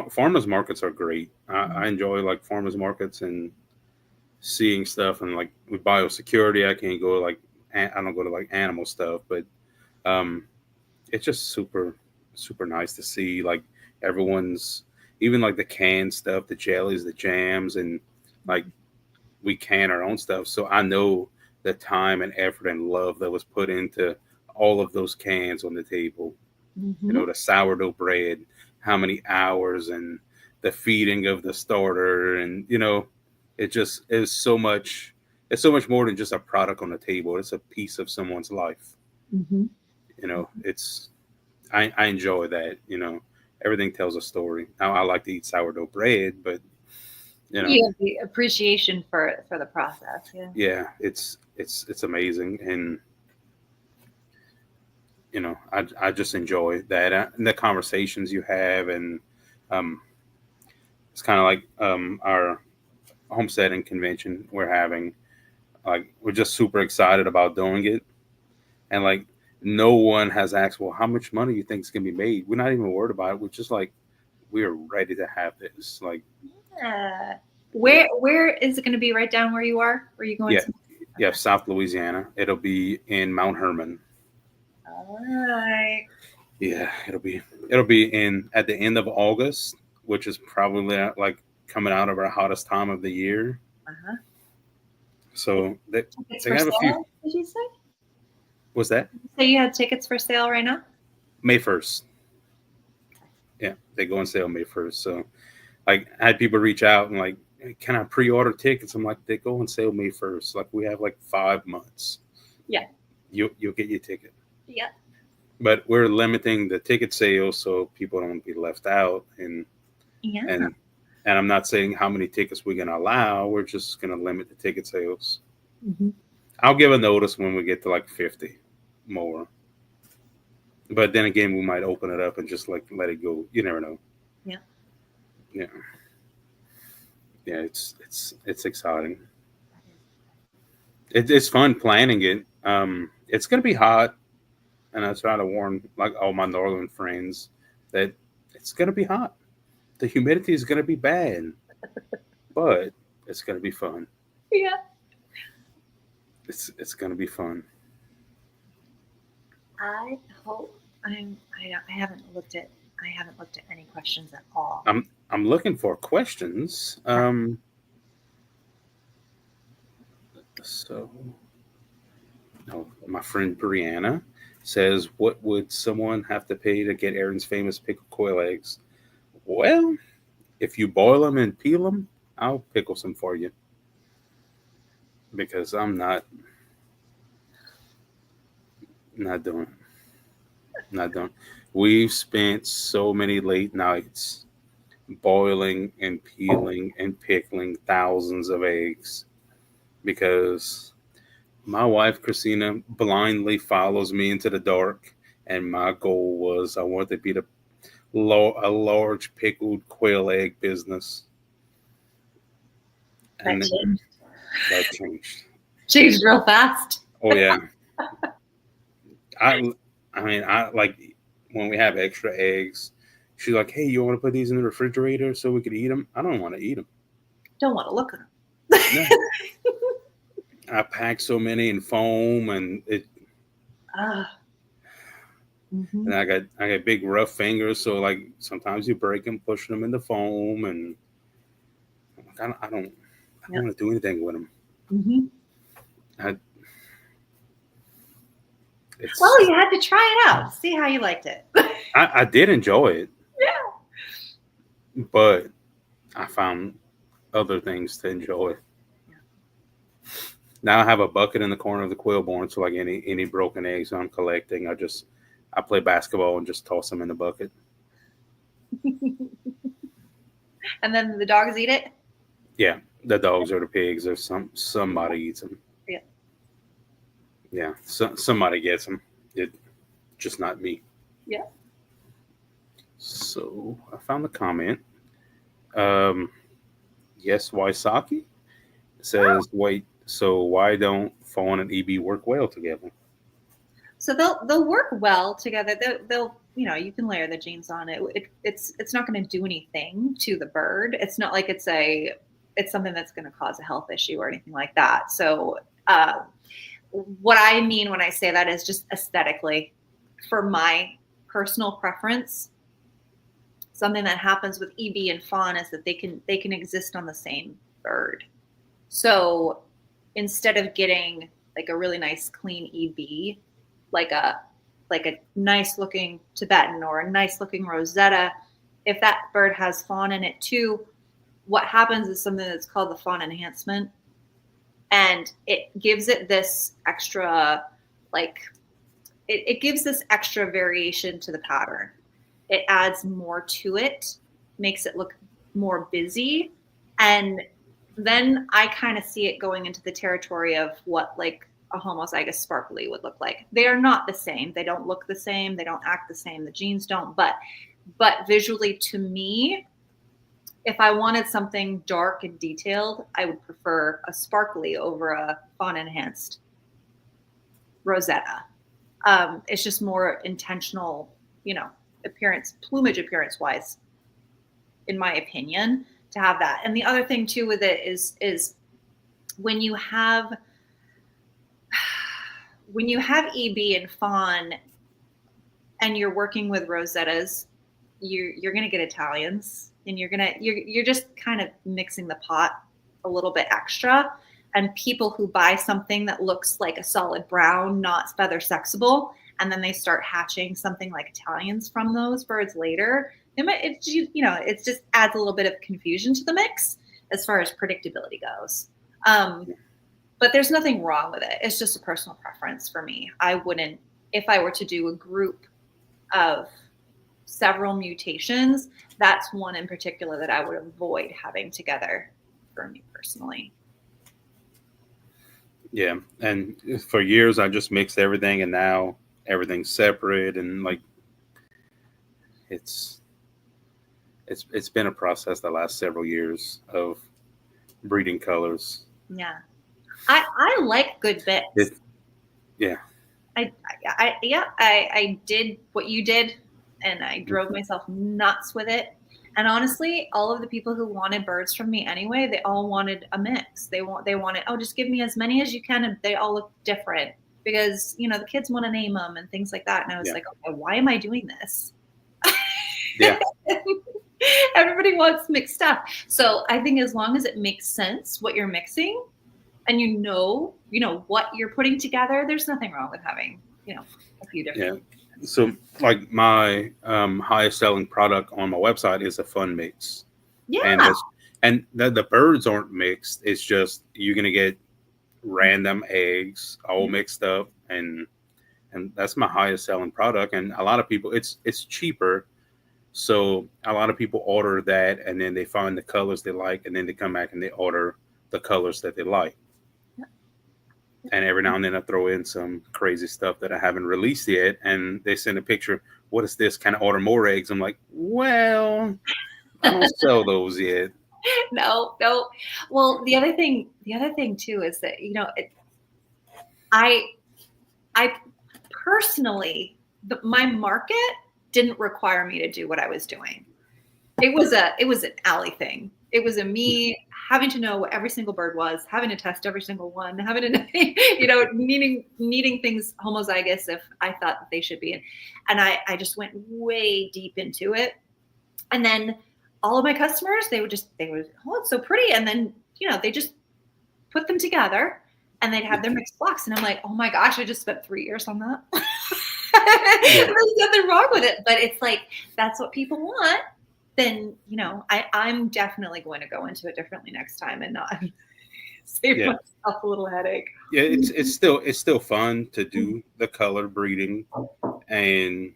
Farmers markets are great. I enjoy like farmers markets and seeing stuff, and like with biosecurity, I can't go I don't go to like animal stuff, but it's just super nice to see like everyone's, even like the canned stuff, the jellies, the jams, and like we can our own stuff. So I know the time and effort and love that was put into all of those cans on the table. Mm-hmm. You know, the sourdough bread, how many hours, and the feeding of the starter, and you know, it just is so much. It's so much more than just a product on the table. It's a piece of someone's life. Mm-hmm. You know, I enjoy that. You know, everything tells a story. Now I like to eat sourdough bread, but you know, have the appreciation for the process. Yeah, it's amazing, and you know, I just enjoy that, and the conversations you have, and it's kind of like our homestead and convention we're having. Like, we're just super excited about doing it, and like no one has asked, well, how much money you think is gonna be made. We're not even worried about it. We're just like, we're ready to have this. Like, where is it going to be? Right down where you are? Where are you going? Yeah, to? yeah, South Louisiana. It'll be in Mount Herman. All right. Yeah, it'll be in at the end of August, which is probably like coming out of our hottest time of the year. Uh-huh. So they have a few. Did you say? What's that? So you had tickets for sale right now? May 1st. Yeah, they go on sale May 1st. So like I had people reach out and like, can I pre-order tickets? I'm like, they go on sale May 1st. Like, we have like 5 months. Yeah. You'll get your ticket. Yeah. But we're limiting the ticket sales so people don't be left out, and And I'm not saying how many tickets we're going to allow. We're just going to limit the ticket sales. Mm-hmm. I'll give a notice when we get to like 50 more. But then again, we might open it up and just like let it go. You never know. Yeah. Yeah. Yeah. It's exciting. It's fun planning it. It's going to be hot. And I try to warn like all my northern friends that it's going to be hot. The humidity is going to be bad, but it's going to be fun. Yeah. It's going to be fun. I hope I haven't looked at any questions at all. I'm looking for questions. So, no, my friend Brianna says, "What would someone have to pay to get Aaron's famous pickled quail eggs?" Well, if you boil them and peel them, I'll pickle some for you because I'm not doing it. Not done. We've spent so many late nights boiling and peeling and pickling thousands of eggs because my wife Christina blindly follows me into the dark, and my goal was I wanted to be a large pickled quail egg business, That and changed. that changed. Changed real fast. Oh yeah, I I mean I like when we have extra eggs. She's like, "Hey, you want to put these in the refrigerator so we could eat them?" I don't want to eat them. Don't want to look at them. No, I pack so many in foam, Ah. Mm-hmm. and I got big rough fingers, so like sometimes you break them pushing them in the foam, and like, I don't Yep. want to do anything with them. Mm-hmm. I, it's Well, you had to try it out, see how you liked it. I did enjoy it, Yeah. but I found other things to enjoy. Now I have a bucket in the corner of the quail barn, so like any broken eggs I'm collecting, I play basketball and just toss them in the bucket. And then the dogs eat it. Yeah, the dogs or the pigs or somebody eats them. Yeah. Yeah, somebody gets them. It just not me. Yeah. So I found the comment. Um, yes, Waisaki says, "Wait, so why don't Fawn and EB work well together?" So they'll work well together. They'll you can layer the genes on it. It's not going to do anything to the bird. It's not like it's something that's going to cause a health issue or anything like that. So what I mean when I say that is just aesthetically, for my personal preference, something that happens with EB and fawn is that they can exist on the same bird. So instead of getting like a really nice clean EB, like a nice looking Tibetan or a nice looking Rosetta, if that bird has fawn in it too, what happens is something that's called the fawn enhancement, and it gives it this extra it gives this extra variation to the pattern. It adds more to it, makes it look more busy, and then I kind of see it going into the territory of what like a homozygous sparkly would look like. They are not the same. They don't look the same. They don't act the same. The genes don't. But visually, to me, if I wanted something dark and detailed, I would prefer a sparkly over a fawn enhanced Rosetta. It's just more intentional, plumage appearance wise, in my opinion, to have that. And the other thing too with it is when you have EB and fawn and you're working with Rosettas, you're gonna get Italians, and you're just kind of mixing the pot a little bit extra. And people who buy something that looks like a solid brown, not feather sexable, and then they start hatching something like Italians from those birds later, it just adds a little bit of confusion to the mix as far as predictability goes. But there's nothing wrong with it. It's just a personal preference for me. I wouldn't, if I were to do a group of several mutations, that's one in particular that I would avoid having together for me personally. Yeah, and for years I just mixed everything, and now everything's separate, and like it's it's been a process the last several years of breeding colors. Yeah. I like good bits. It, yeah. I did what you did, and I drove myself nuts with it. And honestly, all of the people who wanted birds from me anyway, they all wanted a mix. They wanted, oh, just give me as many as you can, and they all look different because the kids want to name them and things like that. And I was Yeah. like, okay, why am I doing this? Yeah. Everybody wants mixed stuff. So I think as long as it makes sense what you're mixing, and you know what you're putting together, there's nothing wrong with having a few different. Yeah. So like my highest selling product on my website is a fun mix. Yeah. And the birds aren't mixed. It's just you're gonna get random eggs all mixed up, and that's my highest selling product. And a lot of people, it's cheaper. So a lot of people order that, and then they find the colors they like, and then they come back and they order the colors that they like. And every now and then I throw in some crazy stuff that I haven't released yet, and they send a picture. What is this? Can I order more eggs? I'm like, well, I don't sell those yet. No. Well, the other thing too is that I personally, my market didn't require me to do what I was doing. It was an alley thing. It was me having to know what every single bird was, having to test every single one, having to needing things homozygous if I thought that they should be. And I just went way deep into it. And then all of my customers, they would oh, it's so pretty. And then, they just put them together and they'd have their mixed blocks. And I'm like, oh my gosh, I just spent 3 years on that. There's nothing wrong with it. But it's like, that's what people want. Then, I'm definitely going to go into it differently next time and not save myself a little headache. Yeah, it's still fun to do the color breeding, and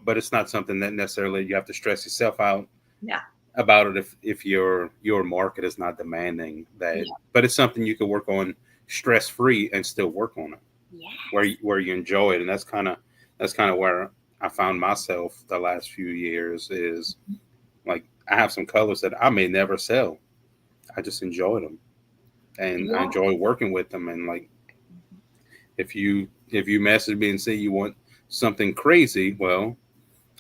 but it's not something that necessarily you have to stress yourself out about it if your market is not demanding that. Yeah. But it's something you can work on stress free and still work on it. Yes. Where you enjoy it, and that's kind of where I found myself the last few years is like I have some colors that I may never sell. I just enjoy them, and I enjoy working with them. And like, if you message me and say you want something crazy, well,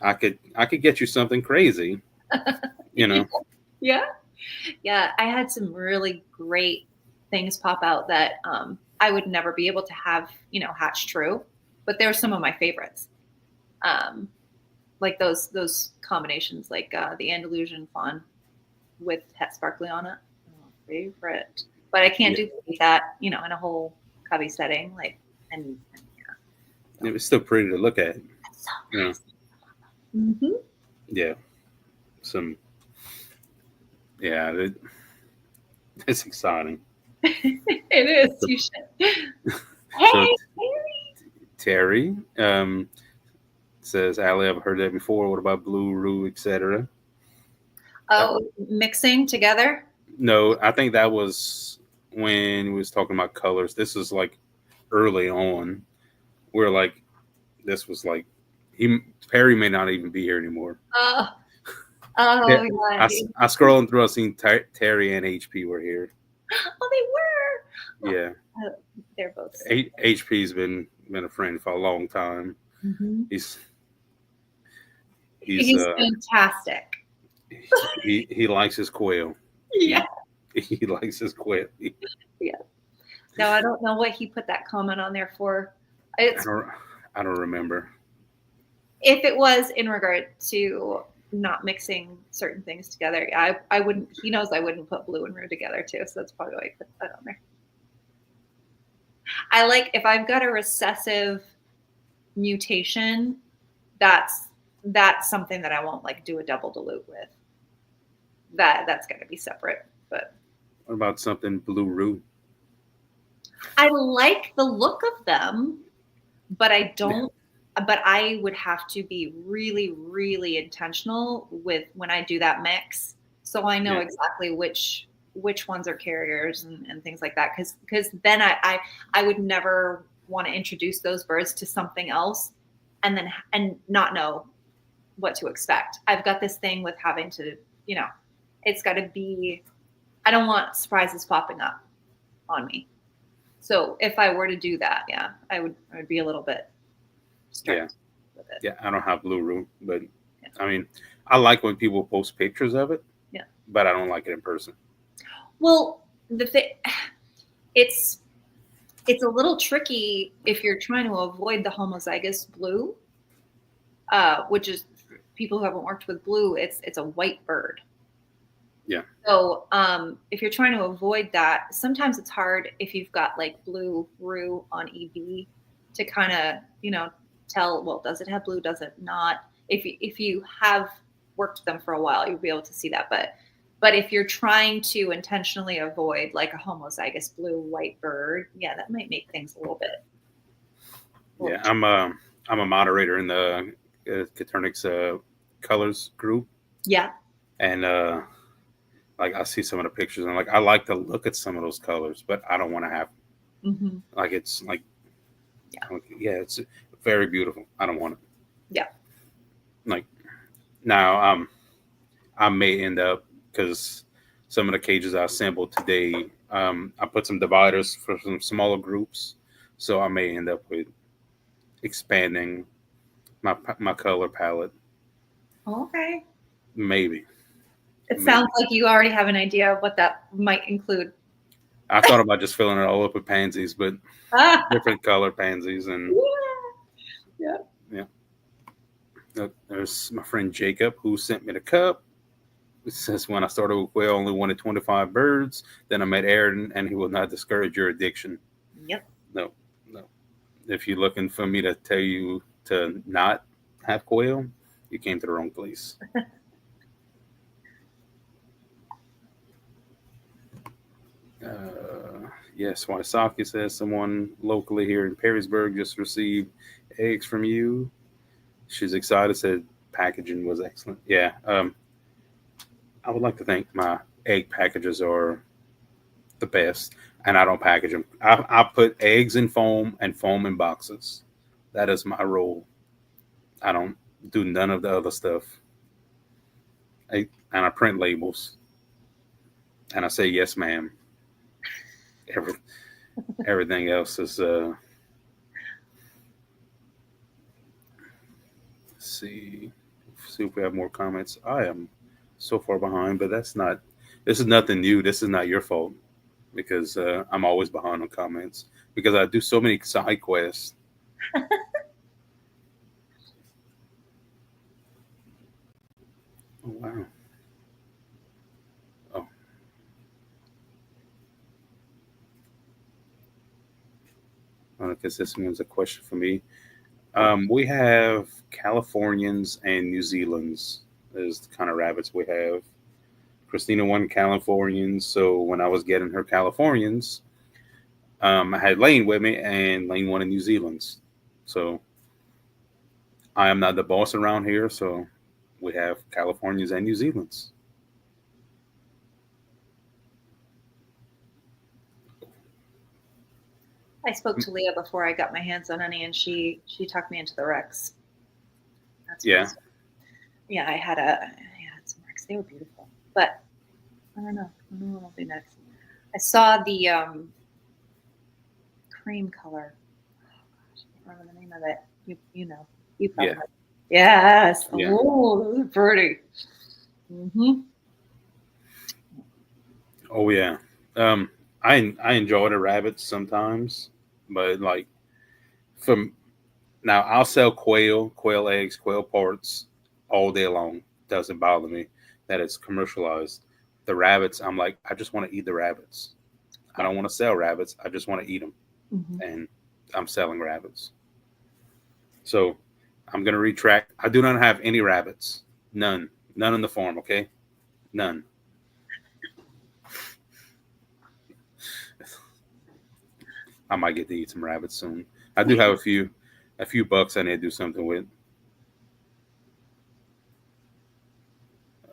I could get you something crazy, Yeah. I had some really great things pop out that I would never be able to have, hatch true, but they're some of my favorites. Like those combinations, like the Andalusian fawn with het sparkly on it. Oh, favorite. But I can't do that, in a whole cubby setting. Like, and it was still pretty to look at. That's so nice. Mm-hmm. Yeah. It's exciting. It is. You should. Hey, Terry says, Allie, I've heard that before. What about blue, roux, etc.? Oh, mixing together? No, I think that was when we was talking about colors. This was like early on. Where like this was like Perry may not even be here anymore. I scrolling through. I've seen Terry and HP were here. Oh, they were. Yeah, they're both. HP's been a friend for a long time. Mm-hmm. He's fantastic. He likes his quail. Yeah, he likes his quail. Yeah. No, I don't know what he put that comment on there for. I don't remember. If it was in regard to not mixing certain things together, I wouldn't. He knows I wouldn't put blue and roux together too, so that's probably why I put that on there. I like if I've got a recessive mutation, that's something that I won't like do a double dilute with. That's got to be separate. But what about something blue roux? I like the look of them, but I don't. but I would have to be really, really intentional with when I do that mix. So I know Yeah. exactly which ones are carriers and things like that. Cause then I would never want to introduce those birds to something else and not know what to expect. I've got this thing with having to, it's got to be, I don't want surprises popping up on me. So if I were to do that, yeah, I would be a little bit Yeah. strict with it. Yeah. I don't have blue room, but Yeah. I mean, I like when people post pictures of it, Yeah. but I don't like it in person. Well, the thing, it's it's a little tricky if you're trying to avoid the homozygous blue, which is people who haven't worked with blue. It's a white bird. Yeah. So if you're trying to avoid that, sometimes it's hard if you've got like blue roux on EV to kind of tell. Well, does it have blue? Does it not? If you have worked them for a while, you'll be able to see that. But if you're trying to intentionally avoid like a homozygous blue white bird, yeah, that might make things a little bit. Yeah. I'm a moderator in the Caternix colors group, Yeah. and like I see some of the pictures, and like I like to look at some of those colors, but I don't want to have Mm-hmm. like it's Yeah. yeah, it's very beautiful. I don't want it. Yeah. Like now, I may end up because some of the cages I assembled today, I put some dividers for some smaller groups, so I may end up with expanding my color palette. Okay. Maybe, It sounds maybe. like you already have an idea of what that might include. I thought about just filling it all up with pansies, but Ah, different color pansies, and yeah. yeah. There's my friend Jacob who sent me the cup. It says when I started with Quail, I only wanted 25 birds. Then I met Aaron, and he will not discourage your addiction. Yep. No, no. If you're looking for me to tell you to not have quail, you came to the wrong place. Yes, Waisaki says someone locally here in Perrysburg just received eggs from you. She's excited. Said packaging was excellent. Yeah, I would like to think my egg packages are the best, and I don't package them. I put eggs in foam and foam in boxes. That is my rule. I don't do none of the other stuff. And I print labels, and I say yes, ma'am. Every, everything else is. See, see if we have more comments. I am so far behind, but that's not. This is nothing new. This is not your fault because I'm always behind on comments because I do so many side quests. Oh wow. Oh, I guess this one's a question for me. We have Californians and New Zealand's is the kind of rabbits we have. Christina won Californians, so when I was getting her Californians, I had Lane with me, and Lane wanted New Zealand's. So I am not the boss around here, so we have Californians and New Zealand's. I spoke to Leah before I got my hands on any, and she tucked me into the Rex. That's Yeah, awesome. Yeah, I had some Rex. They were beautiful, but I don't know. I don't know what'll be next. I saw the cream color. Oh gosh, I can't remember the name of it. You know. You probably yeah, know. Yes. yeah. Oh, those are pretty. Mm-hmm. Oh yeah. I enjoy the rabbits sometimes, but like from now I'll sell quail eggs, quail parts all day long. Doesn't bother me that it's commercialized. The rabbits, I'm like, I just want to eat the rabbits. I Yeah. don't want to sell rabbits. I just want to eat them, Mm-hmm. and I'm selling rabbits. So I'm gonna retract. I do not have any rabbits. None. None in the farm. Okay. None. I might get to eat some rabbits soon. I do have a few. a few bucks I need to do something with.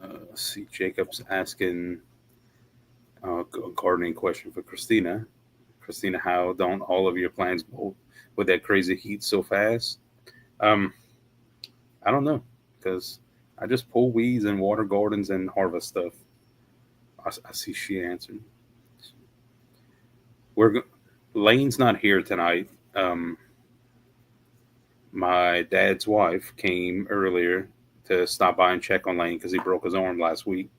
Let's see, Jacob's asking a gardening question for Christina. Christina, how don't all of your plants molt with that crazy heat so fast? Um, I don't know because I just pull weeds and water gardens and harvest stuff. I see she answered. We're go- Lane's not here tonight. My dad's wife came earlier to stop by and check on Lane because he broke his arm last week,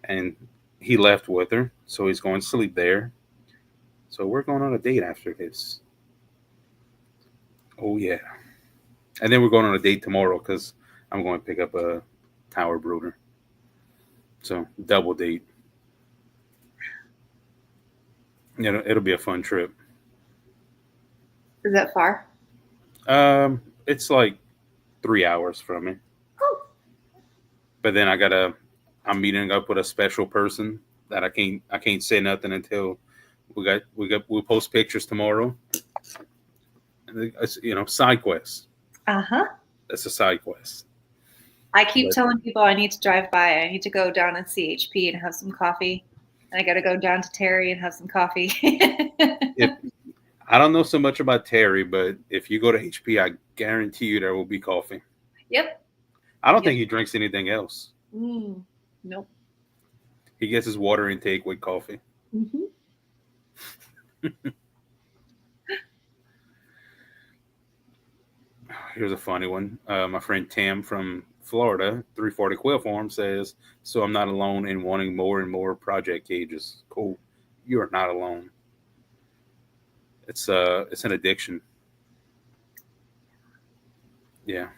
and he left with her, so he's going to sleep there. So we're going on a date after this. Oh yeah, and then we're going on a date tomorrow because I'm going to pick up a tower brooder. So double date. It'll be a fun trip. Is that far? It's like 3 hours from me, Oh. but then I'm meeting up with a special person that I can't say nothing until we'll post pictures tomorrow. And it's, side quest. Uh-huh. That's a side quest. I keep But telling people I need to drive by. I need to go down and see HP and have some coffee. And I got to go down to Terry and have some coffee. if I don't know so much about Terry, but if you go to HP, I guarantee you there will be coffee. Yep. I don't Yep. think he drinks anything else. Nope. He gets his water intake with coffee. Mm-hmm. Here's a funny one. My friend Tim from Florida, 340 Quail Farm, says, "So I'm not alone in wanting more and more project cages." Cool. You are not alone. It's an addiction. Yeah.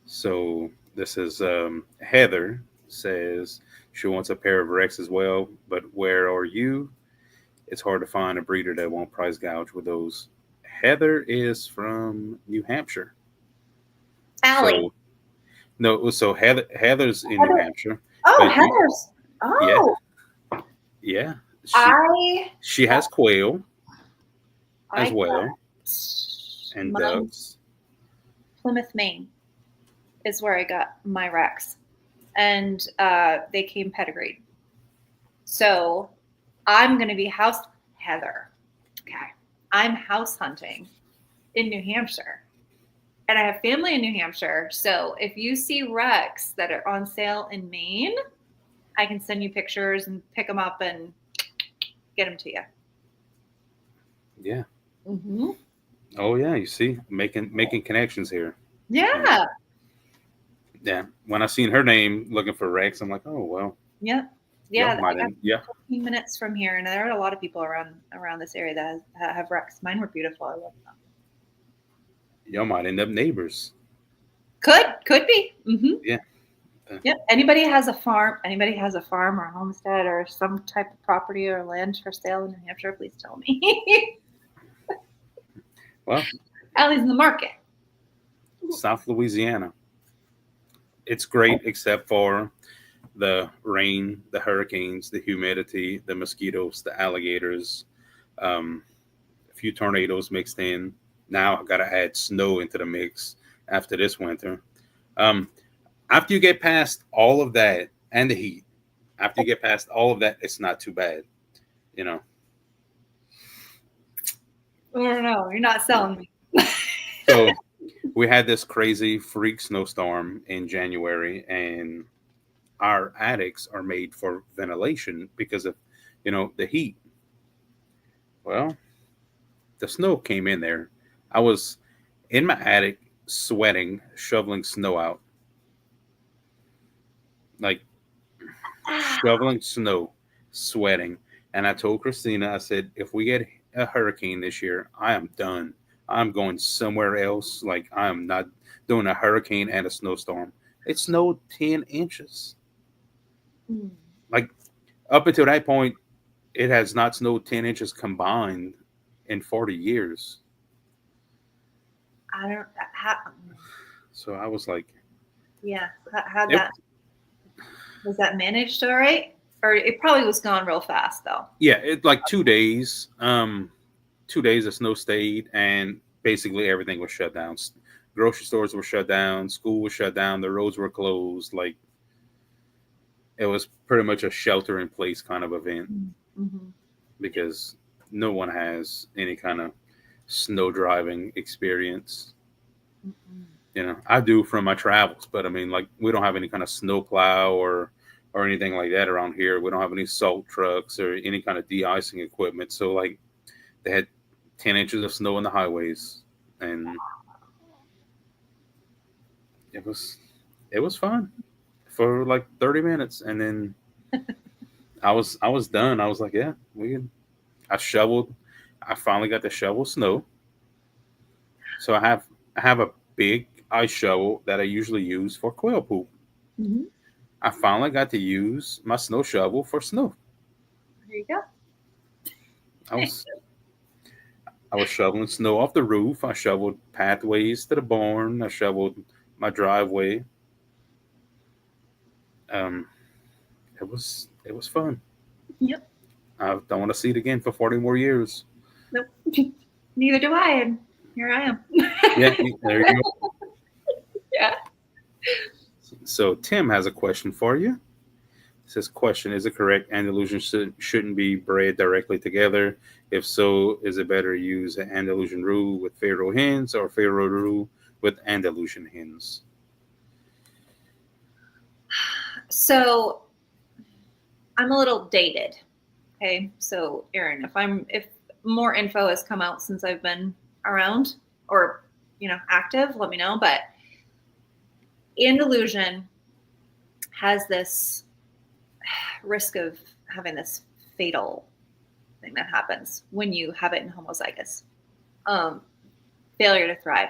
So this is Heather says she wants a pair of Rex as well, but where are you? It's hard to find a breeder that won't price gouge with those. Heather is from New Hampshire. Allie. So no, so Heather's in New Heather. Hampshire, Oh, but Heather's. yeah, Oh, yeah, I she has quail I as got well and mine. doves. Plymouth, Maine is where I got my Rex, and they came pedigreed. So I'm going to be house Heather. Okay, I'm house hunting in New Hampshire, and I have family in New Hampshire. So if you see Rex that are on sale in Maine, I can send you pictures and pick them up and get them to you. Yeah. Mm-hmm. Oh yeah. You see, making connections here. You know. Yeah. Yeah. When I seen her name looking for Rex, I'm like, oh well, Yeah. y'all Yeah. I might got end. Yeah, 15 minutes from here, and there are a lot of people around this area that have Rex. Mine were beautiful. I love them. y'all might end up neighbors. Could be. Mm-hmm. Yeah. Yep. Anybody has a farm? Anybody has a farm or a homestead or some type of property or land for sale in New Hampshire? Please tell me. Well, Allie's in the market. South Louisiana. It's great except for the rain, the hurricanes, the humidity, the mosquitoes, the alligators, a few tornadoes mixed in. Now I got to add snow into the mix after this winter. Um, After you get past all of that and the heat, after you get past all of that, it's not too bad, you know. I don't know. You're not Yeah. selling me. So we had this crazy freak snowstorm in January, and our attics are made for ventilation because of, the heat. Well, the snow came in there. I was in my attic sweating, shoveling snow out, like shoveling snow, sweating. And I told Christina, I said, if we get a hurricane this year, I am done. I'm going somewhere else. Like, I am not doing a hurricane and a snowstorm. It snowed 10 inches. Mm. Like, up until that point, it has not snowed 10 inches combined in 40 years. I don't. How, So I was like, yeah. How it, that was that managed all right? Or it probably was gone real fast though. yeah, it like 2 days. 2 days of snow stayed, and basically everything was shut down. Grocery stores were shut down, school was shut down, the roads were closed. Like it was pretty much a shelter in place kind of event Mm-hmm. because no one has any kind of snow driving experience. Mm-mm. I do from my travels, but I mean, like, we don't have any kind of snow plow or anything like that around here. We don't have any salt trucks or any kind of de-icing equipment. So, like, they had 10 inches of snow on the highways, and it was it was fun for like 30 minutes, and then I was done. I was like, yeah, I shoveled. I finally got to shovel snow. So I have a big ice shovel that I usually use for quail poop. Mm-hmm. I finally got to use my snow shovel for snow. There you go. I was I was shoveling snow off the roof. I shoveled pathways to the barn. I shoveled my driveway. Um, it was fun. Yep. I don't want to see it again for 40 more years. Nope. Neither do I, and here I am. Yeah, there you go. Yeah. So Tim has a question for you. It says, question, is it correct Andalusian shouldn't be bred directly together? If so, is it better to use an Andalusian roux with Pharaoh hens or Pharaoh roux with Andalusian hens? So I'm a little dated. Okay. So Aaron, if more info has come out since I've been around or active, let me know. But Andalusian has this risk of having this fatal thing that happens when you have it in homozygous. Um, Failure to thrive,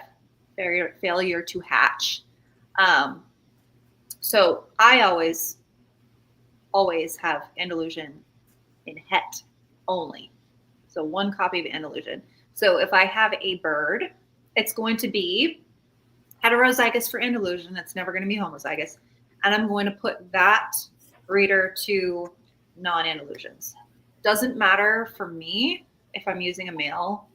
failure to hatch. Um, so I always have Andalusian in het only. So one copy of Andalusian. So if I have a bird, it's going to be heterozygous for Andalusian. It's never going to be homozygous. And I'm going to put that breeder to non-Andalusians. Doesn't matter for me if I'm using a male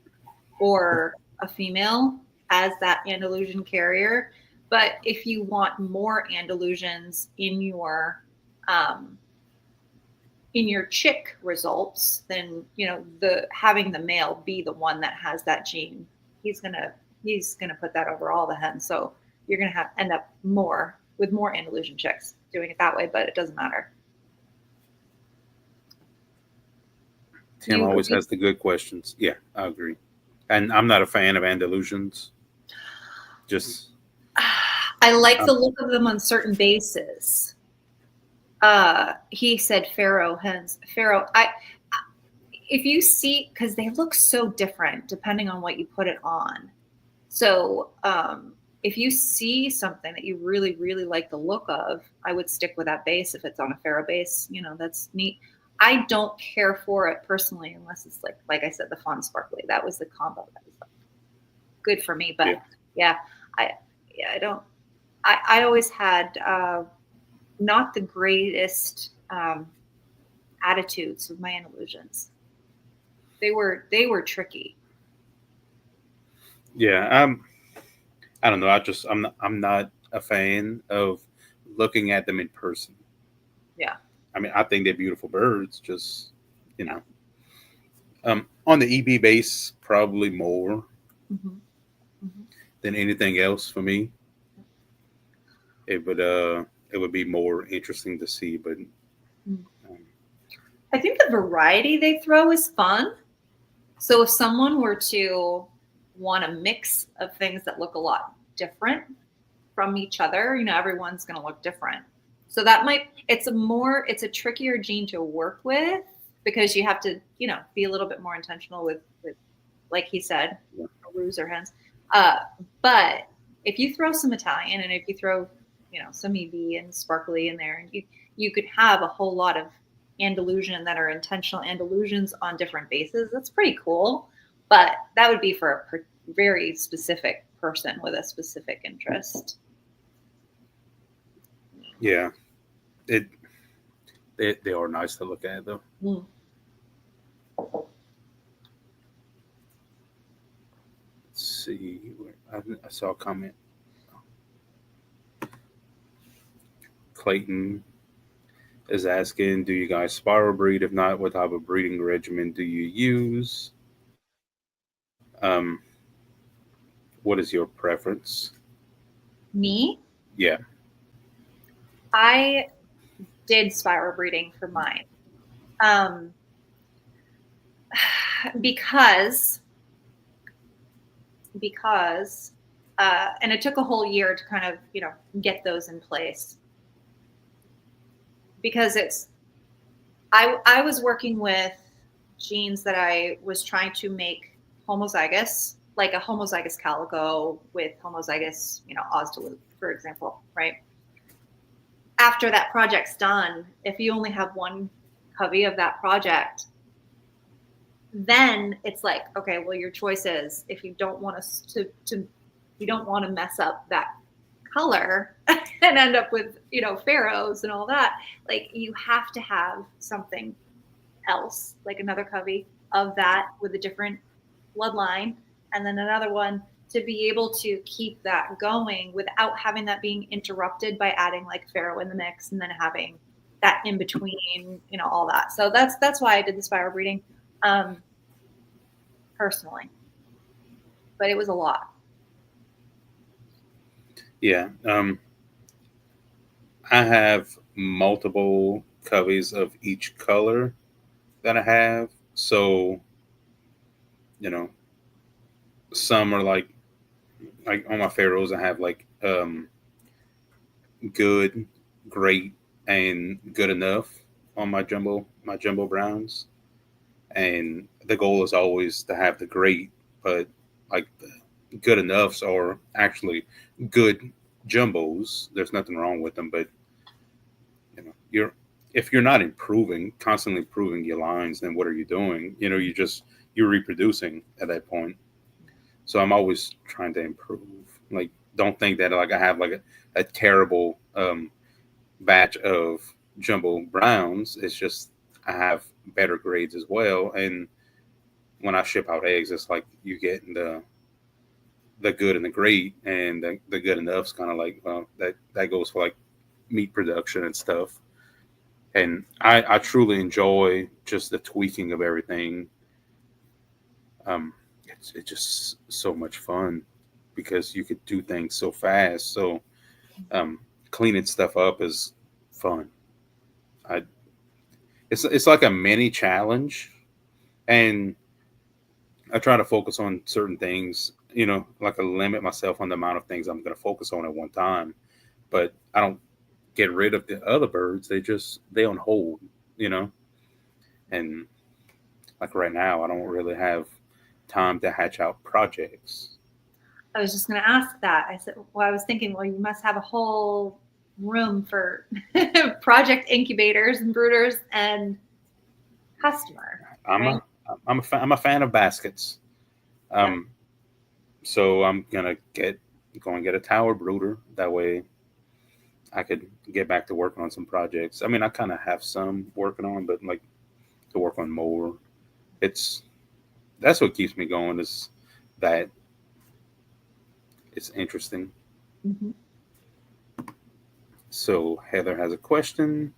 or a female as that Andalusian carrier. But if you want more Andalusians in your chick results, then the having the male be the one that has that gene, he's gonna put that over all the hens. So you're gonna end up with more Andalusian chicks doing it that way, but it doesn't matter. Tim You always agree? has the good questions. Yeah, I agree. And I'm not a fan of Andalusians. Just, I like um, the look of them on certain bases. He said Pharaoh hens. Pharaoh, if you see, because they look so different depending on what you put it on. So if you see something that you really, really like the look of, I would stick with that base. If it's on a Pharaoh base, that's neat. I don't care for it personally unless it's like I said, the fawn sparkly. That was the combo that was good for me. But yeah. yeah, I don't. I always had not the greatest attitudes with my Andalusians. They were tricky. Yeah, I don't know. I'm not a fan of looking at them in person. Yeah, I mean, I think they're beautiful birds. Just you yeah. know, on the EB base, probably more Mm-hmm. Mm-hmm. than anything else for me. It would be more interesting to see, but um, I think the variety they throw is fun. So if someone were to want a mix of things that look a lot different from each other, everyone's going to look different. So it's a trickier gene to work with because you have to, be a little bit more intentional with like he said, roos or hens. Uh, but if you throw some Italian and if you throw, some EB and sparkly in there, and you could have a whole lot of Andalusian that are intentional Andalusians on different bases. That's pretty cool. But that would be for a very specific person with a specific interest. yeah, it they are nice to look at though. Mm. see. I saw a comment. Clayton is asking, do you guys spiral breed? If not, what type of breeding regimen do you use? What is your preference? Me, Yeah. I did spiral breeding for mine. Um, because and it took a whole year to kind of get those in place, because I was working with genes that I was trying to make homozygous, like a homozygous calico with homozygous Ozdalute, for example, right? After that project's done, if you only have one covey of that project, then it's like, okay, well, your choice is, if you don't want you don't want to mess up that color and end up with pharaohs and all that, like, you have to have something else, like another covey of that with a different bloodline, and then another one to be able to keep that going without having that being interrupted by adding like pharaoh in the mix and then having that in between, all that. So that's why I did the spiral breeding, personally, but it was a lot. Yeah. I have multiple coveys of each color that I have. So, you know, some are like on my pharaohs I have like good, great, and good enough on my jumbo browns. And the goal is always to have the great, but like the good enoughs are actually good jumbos. There's nothing wrong with them, but you're if you're not improving, constantly improving your lines, then what are you doing? You're reproducing at that point. So I'm always trying to improve. Like, don't think that like I have like a terrible batch of jumbo browns. It's just I have better grades as well. And when I ship out eggs, it's like you get the good and the great, and the good enough's kind of like, well, that goes for like meat production and stuff. And I truly enjoy just the tweaking of everything. It's just so much fun because you could do things so fast. So um, cleaning stuff up is fun. I it's like a mini challenge, and I try to focus on certain things. Like I limit myself on the amount of things I'm going to focus on at one time. But I don't get rid of the other birds. They on hold. You know, and like right now, I don't really have time to hatch out projects. I was just going to ask that. I said, well, I was thinking, well, you must have a whole room for project incubators and brooders and customer, I'm right? a I'm a fan of baskets. Yeah. Um, so I'm gonna go and get a tower brooder. That way, I could get back to working on some projects. I mean, I kind of have some working on, but like to work on more. It's That's what keeps me going. Is that it's interesting. Mm-hmm. So Heather has a question.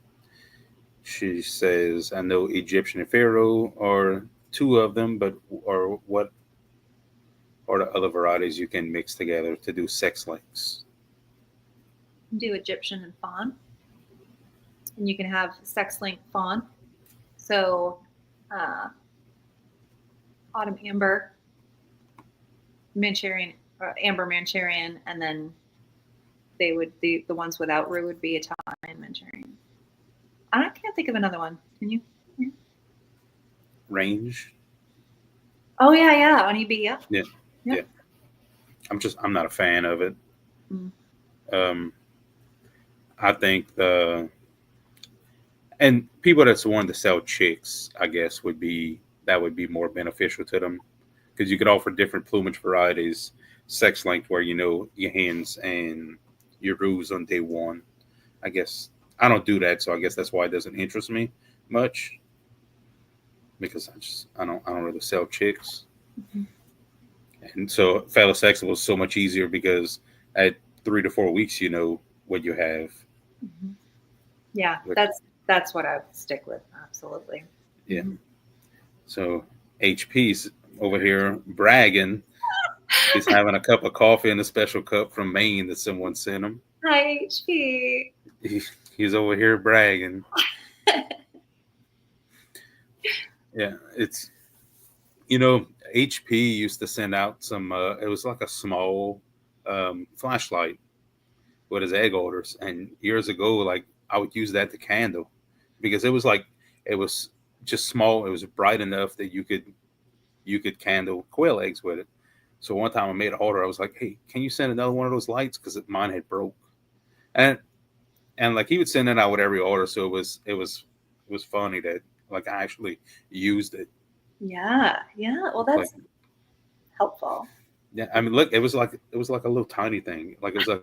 She says, "I know Egyptian and Pharaoh are two of them, but or what are the other varieties you can mix together to do sex links?" Do Egyptian and fawn, and you can have sex link fawn. So, uh, autumn amber, Manchurian, amber Manchurian, and then they would the ones without roux would be Italian Manchurian. I can't think of another one. Can you? Range. Oh yeah, honeybee. Yeah, Yeah, yeah. yeah. I'm not a fan of it. Mm. Um, I think the and people that's wanting to sell chicks, I guess, would be more beneficial to them because you could offer different plumage varieties, sex length, where your hens and your roos on day one. I guess I don't do that, so I guess that's why it doesn't interest me much because I don't really sell chicks. Mhm. And so fail sex was so much easier because at 3 to 4 weeks, you know what you have. Mhm. Yeah, Like, that's what I would stick with. Absolutely. yeah. Mhm. So HP's over here bragging. He's having a cup of coffee in a special cup from Maine that someone sent him. Hi, HP. He, he's over here bragging. Yeah, it's HP used to send out some. It was like a small flashlight with his egg orders, and years ago, like I would use that to candle because it was just small. It was bright enough that you could candle quail eggs with it. So one time I made an order. I was like, "Hey, can you send another one of those lights? Because mine had broke." And like he would send it out with every order, so it was funny that like I actually used it. Yeah, yeah. Well, Like, that's helpful. yeah, I mean, look, it was like a little tiny thing, like it was a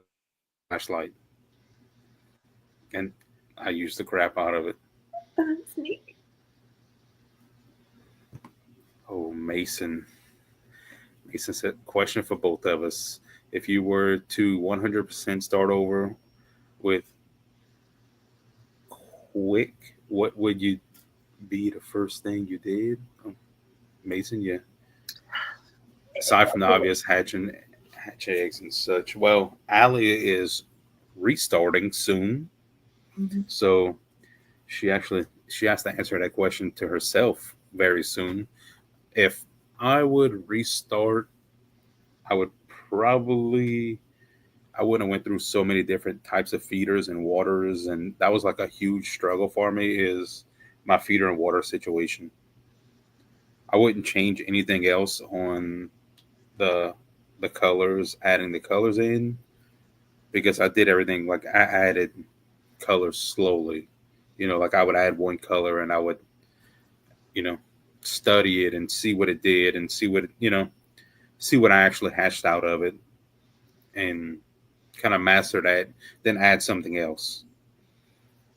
flashlight, and I used the crap out of it. That's neat. Oh, Mason said, question for both of us: if you were to 100% start over with quick, what would you be the first thing you did? Oh, Mason, yeah. Aside from the obvious hatch eggs and such. Well, Allie is restarting soon, Mhm. so she has to answer that question to herself very soon. If I would restart, I would probably I wouldn't have went through so many different types of feeders and waters, and that was like a huge struggle for me is my feeder and water situation. I wouldn't change anything else on the the colors, adding the colors in because I did everything like I added colors slowly. Like I would add one color and I would, you know, study it and see what it did and see what I actually hatched out of it and kind of master that, then add something else.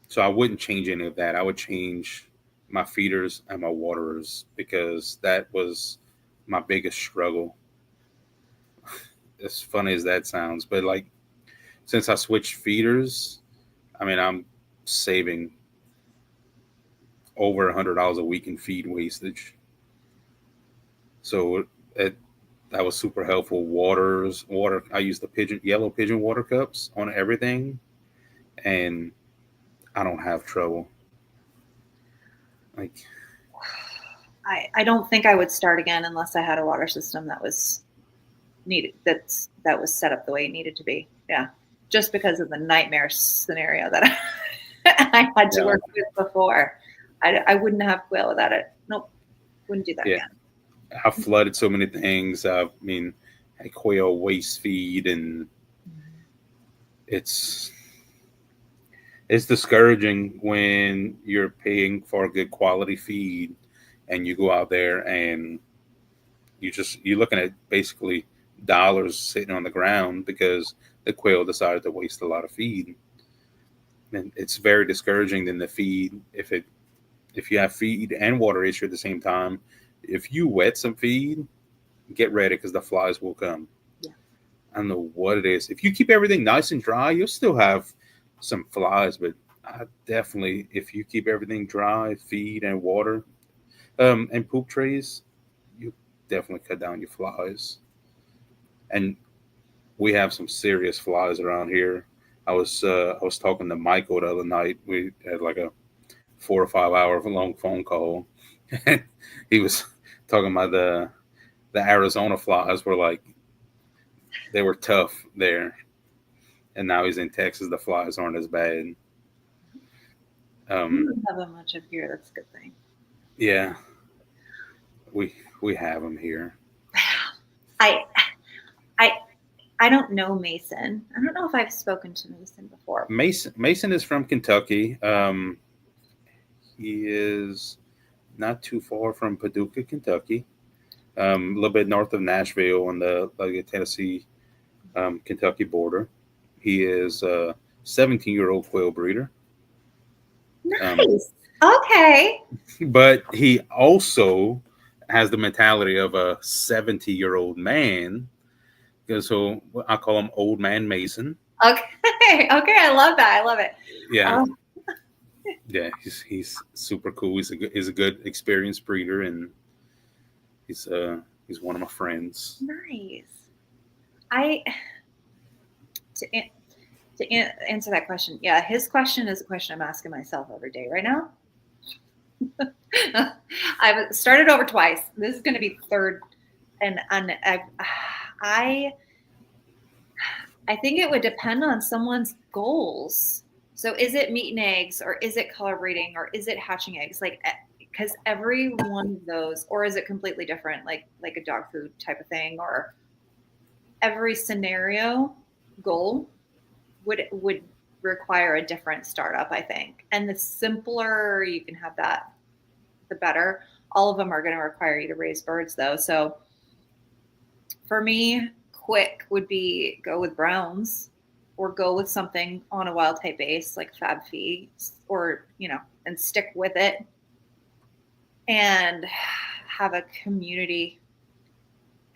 So I wouldn't change any of that. I would change my feeders and my waterers because that was my biggest struggle. As funny as that sounds, but like since I switched feeders, I mean I'm saving over $100 a week in feed wastage. So it that was super helpful. Water. I use the yellow pigeon water cups on everything, and I don't have trouble. Like, I don't think I would start again unless I had a water system that was needed. That was set up the way it needed to be. Yeah, just because of the nightmare scenario that I had to yeah, work with before. I wouldn't have quail without it. Nope, wouldn't do that yeah. again. I flooded so many things. I mean, I quail waste feed, and it's it's discouraging when you're paying for a good quality feed, and you go out there and you're looking at basically dollars sitting on the ground because the quail decided to waste a lot of feed, and it's very discouraging. Then the feed, if you have feed and water issue at the same time, if you wet some feed, get ready because the flies will come. Yeah. I don't know what it is. If you keep everything nice and dry, you'll still have some flies, but I definitely, if you keep everything dry, feed and water, and poop trays, you definitely cut down your flies. And we have some serious flies around here. I was talking to Michael the other night. We had like a 4 or 5 hour long phone call, and he was talking about the Arizona flies were like they were tough there, and now he's in Texas. The flies aren't as bad. We Um, don't have that much up here. That's a good thing. yeah, we we have them here. I I I don't know Mason. I don't know if I've spoken to Mason before. Mason is from Kentucky. He is not too far from Paducah, Kentucky. A little bit north of Nashville on the like Tennessee, Kentucky border. He is a 17-year-old quail breeder. Um, Nice. Okay. but he also has the mentality of a 70-year-old man. Because so I call him Old Man Mason. Okay. Okay. I love that. I love it. Yeah, Oh, yeah, he's super cool. He's a good experienced breeder, and he's uh he's one of my friends. nice. I to an- answer that question. Yeah, his question is a question I'm asking myself every day right now. I've started over twice. This is going to be third, and I I think it would depend on someone's goals. So is it meat and eggs, or is it color breeding, or is it hatching eggs? Like, because every one of those, or is it completely different, like a dog food type of thing, or every scenario goal would require a different startup, I think. And the simpler you can have that, the better. All of them are going to require you to raise birds, though. So for me, quick would be go with browns or go with something on a wild type base like Fab Feeds, or, and stick with it and have a community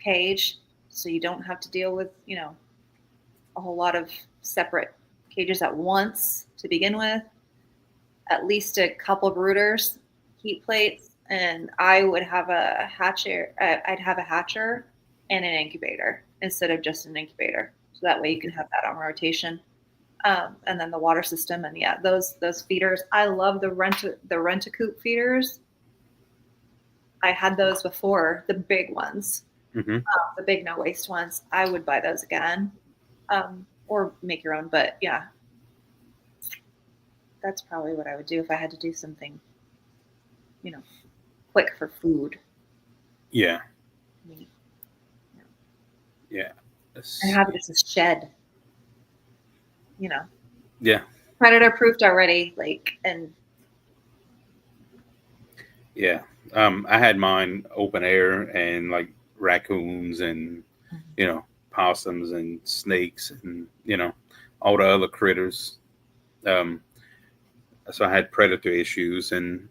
cage so you don't have to deal with, a whole lot of separate cages at once to begin with. At least a couple brooders, heat plates, and I would have a hatcher. I'd have a hatcher and an incubator instead of just an incubator. So that way you can have that on rotation. And then the water system, and yeah, those feeders. I love the rent-a-coop feeders. I had those before, the big ones, Hmm. the big no waste ones. I would buy those again, or make your own. But yeah, that's probably what I would do if I had to do something, you know, quick for food. Yeah, Meat. yeah, And have it as a shed, you know, yeah, predator proofed already. yeah. I had mine open air and like raccoons and possums and snakes and all the other critters. Um, so I had predator issues and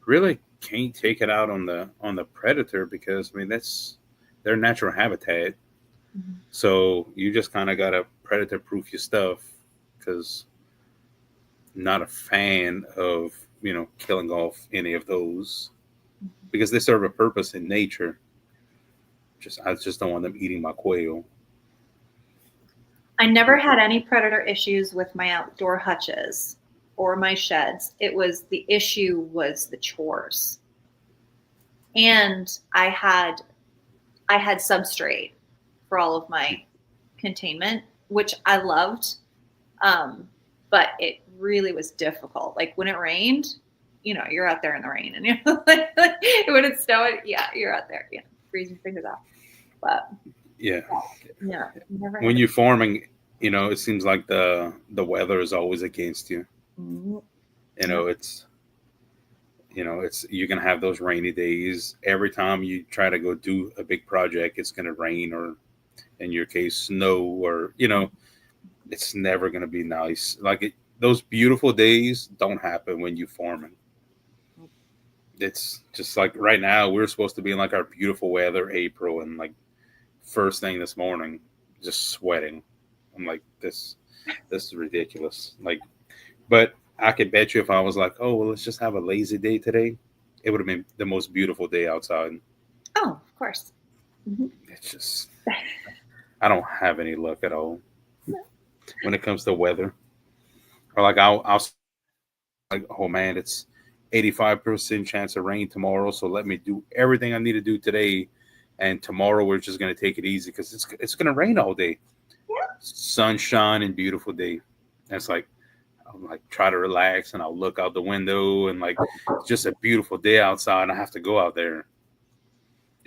really can't take it out on the predator because I mean that's their natural habitat. Mhm. So you just kind of gotta predator proof your stuff because not a fan of killing off any of those because they serve a purpose in nature. Just I just don't want them eating my quail. I never had any predator issues with my outdoor hutches or my sheds. The issue was the chores. And I had substrate for all of my containment, which I loved. Um, but it really was difficult. Like when it rained, you're out there in the rain, and when it's snowing, yeah, you're out there, freezing fingers off. But Yeah, yeah, never when had you're farming, it seems like the weather is always against you. it. You Yeah. know, it's you're gonna have those rainy days. Every time you try to go do a big project, it's gonna rain or, in your case, snow or it's never gonna be nice. Those beautiful days don't happen when you farming. It's just like right now we're supposed to be in like our beautiful weather, April, and like first thing this morning, just sweating. I'm like this is ridiculous. But I could bet you if I was like, oh well, let's just have a lazy day today, it would have been the most beautiful day outside. Oh, of course. Mhm. It's just I don't have any luck at all when it comes to weather. Or like I'll like, oh man, it's 85% chance of rain tomorrow, so let me do everything I need to do today, and tomorrow we're just gonna take it easy because it's gonna rain all day. Sunshine and beautiful day. That's like I'm like try to relax and I'll look out the window and like it's just a beautiful day outside and I have to go out there.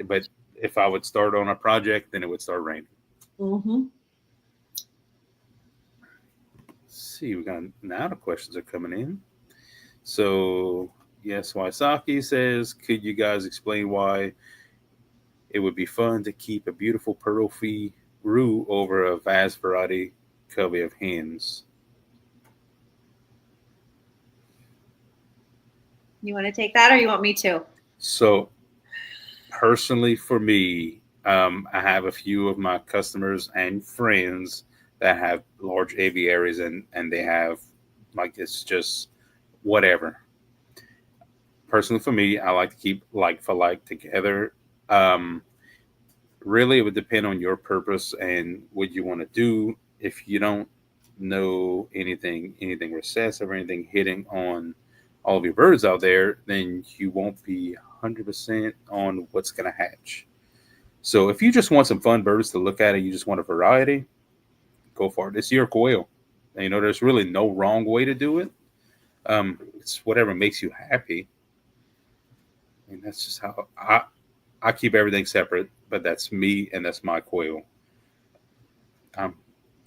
But if I would start on a project, then it would start raining. Mm-hmm. Let's see, we got now the questions are coming in. So yes, Waisaki says, could you guys explain why it would be fun to keep a beautiful pearl fee roux over a vast variety covey of hens? You want to take that, or you want me to? So personally, for me, I have a few of my customers and friends that have large aviaries, and they have like it's just whatever. Personally, for me, I like to keep like for like together. Um, Really, it would depend on your purpose and what you want to do. If you don't know anything recessive or anything hitting on all of your birds out there, then you won't be 100% on what's going to hatch. So if you just want some fun birds to look at and you just want a variety, go for it. It's your quail. And, there's really no wrong way to do it. It's whatever makes you happy. And that's just how I keep everything separate, but that's me and that's my quail. I'm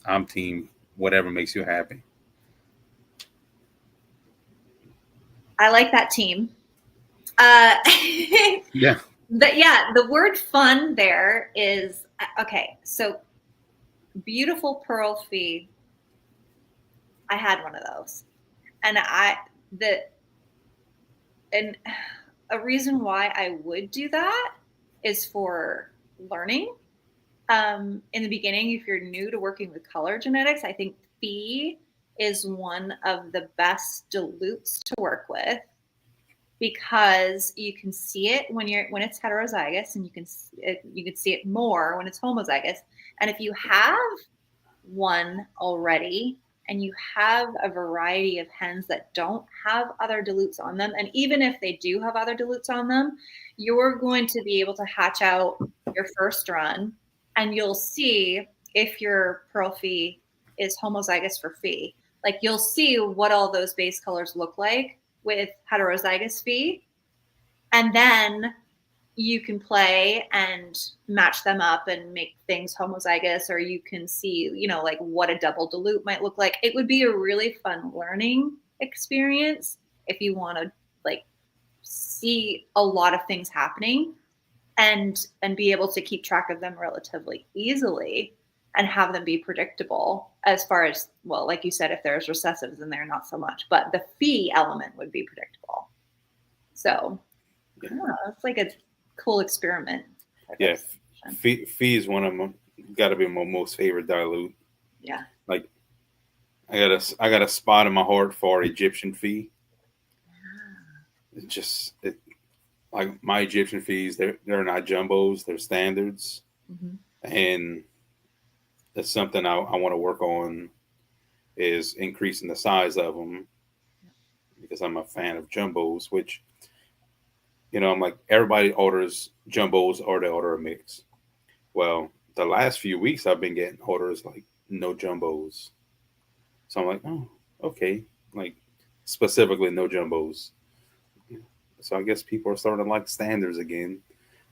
I'm team whatever makes you happy. I like that team. Uh, Yeah. the word fun there is okay. So beautiful pearl fee. I had one of those, and the and a reason why I would do that is for learning. In the beginning, if you're new to working with color genetics, I think fee is one of the best dilutes to work with because you can see it when it's heterozygous, and you can see it more when it's homozygous. And if you have one already and you have a variety of hens that don't have other dilutes on them, and even if they do have other dilutes on them, you're going to be able to hatch out your first run, and you'll see if your pearl fee is homozygous for fee. Like you'll see what all those base colors look like with heterozygous fee, and then you can play and match them up and make things homozygous, or you can see, like what a double dilute might look like. It would be a really fun learning experience if you want to like see a lot of things happening and be able to keep track of them relatively easily and have them be predictable as far as, well, like you said, if there's recessives in there, not so much, but the fee element would be predictable. So yeah, it's like a cool experiment. Yeah. Fee is one of them. Got to be my most favorite dilute. Yeah. Like I got a spot in my heart for Egyptian fee. It's just like my Egyptian fees. They're not jumbos. They're standards, and that's something I want to work on is increasing the size of them because I'm a fan of jumbos. Which I'm like everybody orders jumbos or they order a mix. Well, the last few weeks I've been getting orders like no jumbos. So I'm like, oh, okay. Like specifically no jumbos. So I guess people are starting to like standards again.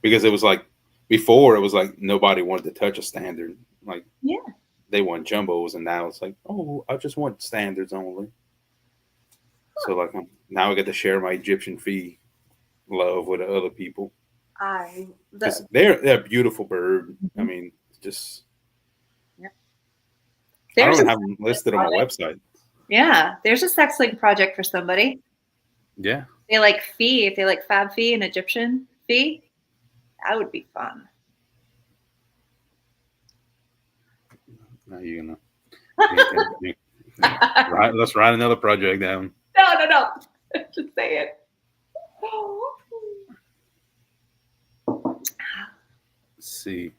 Because it was like before it was like nobody wanted to touch a standard. Like they want jumbos, and now it's like, oh, I just want standards only. So like now I get to share my Egyptian fee love with other people. They're a beautiful bird. I mean, just I don't even have them listed on my website. Yeah, there's a sex link project for somebody. Yeah. They like fee, if they like fab fee and Egyptian fee, that would be fun. Now you're gonna right, let's write another project down. No. Just say it. Let's see.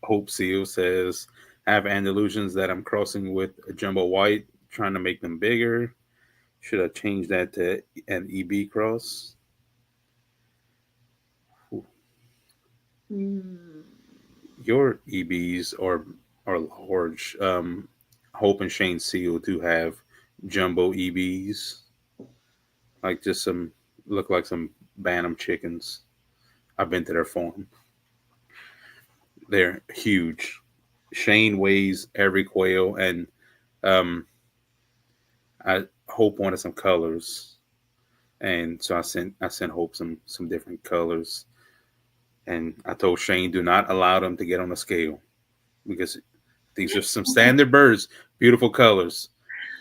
Hope Seal says, I have Andalusians that I'm crossing with a jumbo white, trying to make them bigger. Should I change that to an EB cross? Your EBs are large. Hope and Shane Seal do have jumbo EBs, like just some look like some Bantam chickens. I've been to their farm. They're huge. Shane weighs every quail, and I Hope wanted some colors, and so I sent Hope some different colors, and I told Shane do not allow them to get on the scale because these are some standard birds, beautiful colors.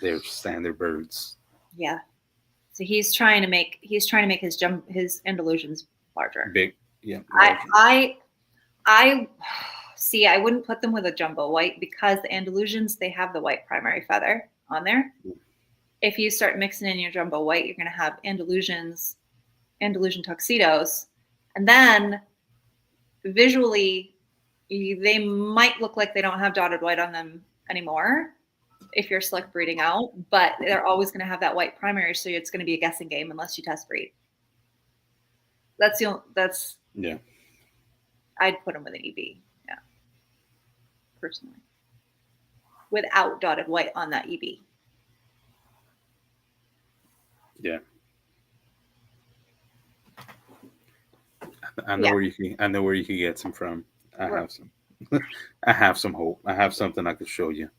They're standard birds. Yeah, So he's trying to make his Andalusians larger. Big, yeah. I see. I wouldn't put them with a jumbo white because the Andalusians, they have the white primary feather on there. If you start mixing in your jumbo white, you're going to have Andalusian tuxedos, and then visually they might look like they don't have dotted white on them anymore if you're select breeding out, but they're always going to have that white primary, so it's going to be a guessing game unless you test breed. That's yeah. I'd put them with an EB, yeah, personally, without dotted white on that EB. Yeah. I know where you can get some from. I have some. I have some hope. I have something I could show you.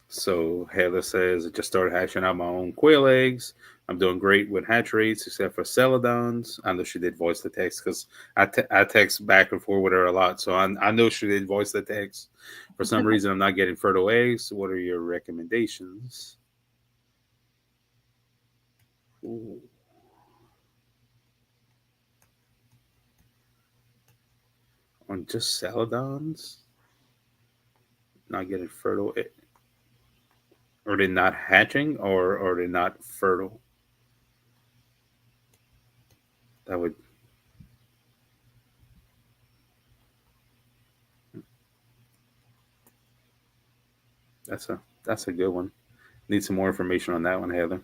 So Heather says, I just started hatching out my own quail eggs. I'm doing great with hatch rates, except for celadons. I know she did voice the text because I text back and forth with her a lot. So I know she did voice the text. For some reason, I'm not getting fertile eggs. What are your recommendations? Ooh. On just celadons? Not getting fertile eggs? Are they not hatching or are they not fertile? That would. That's a good one. Need some more information on that one, Heather.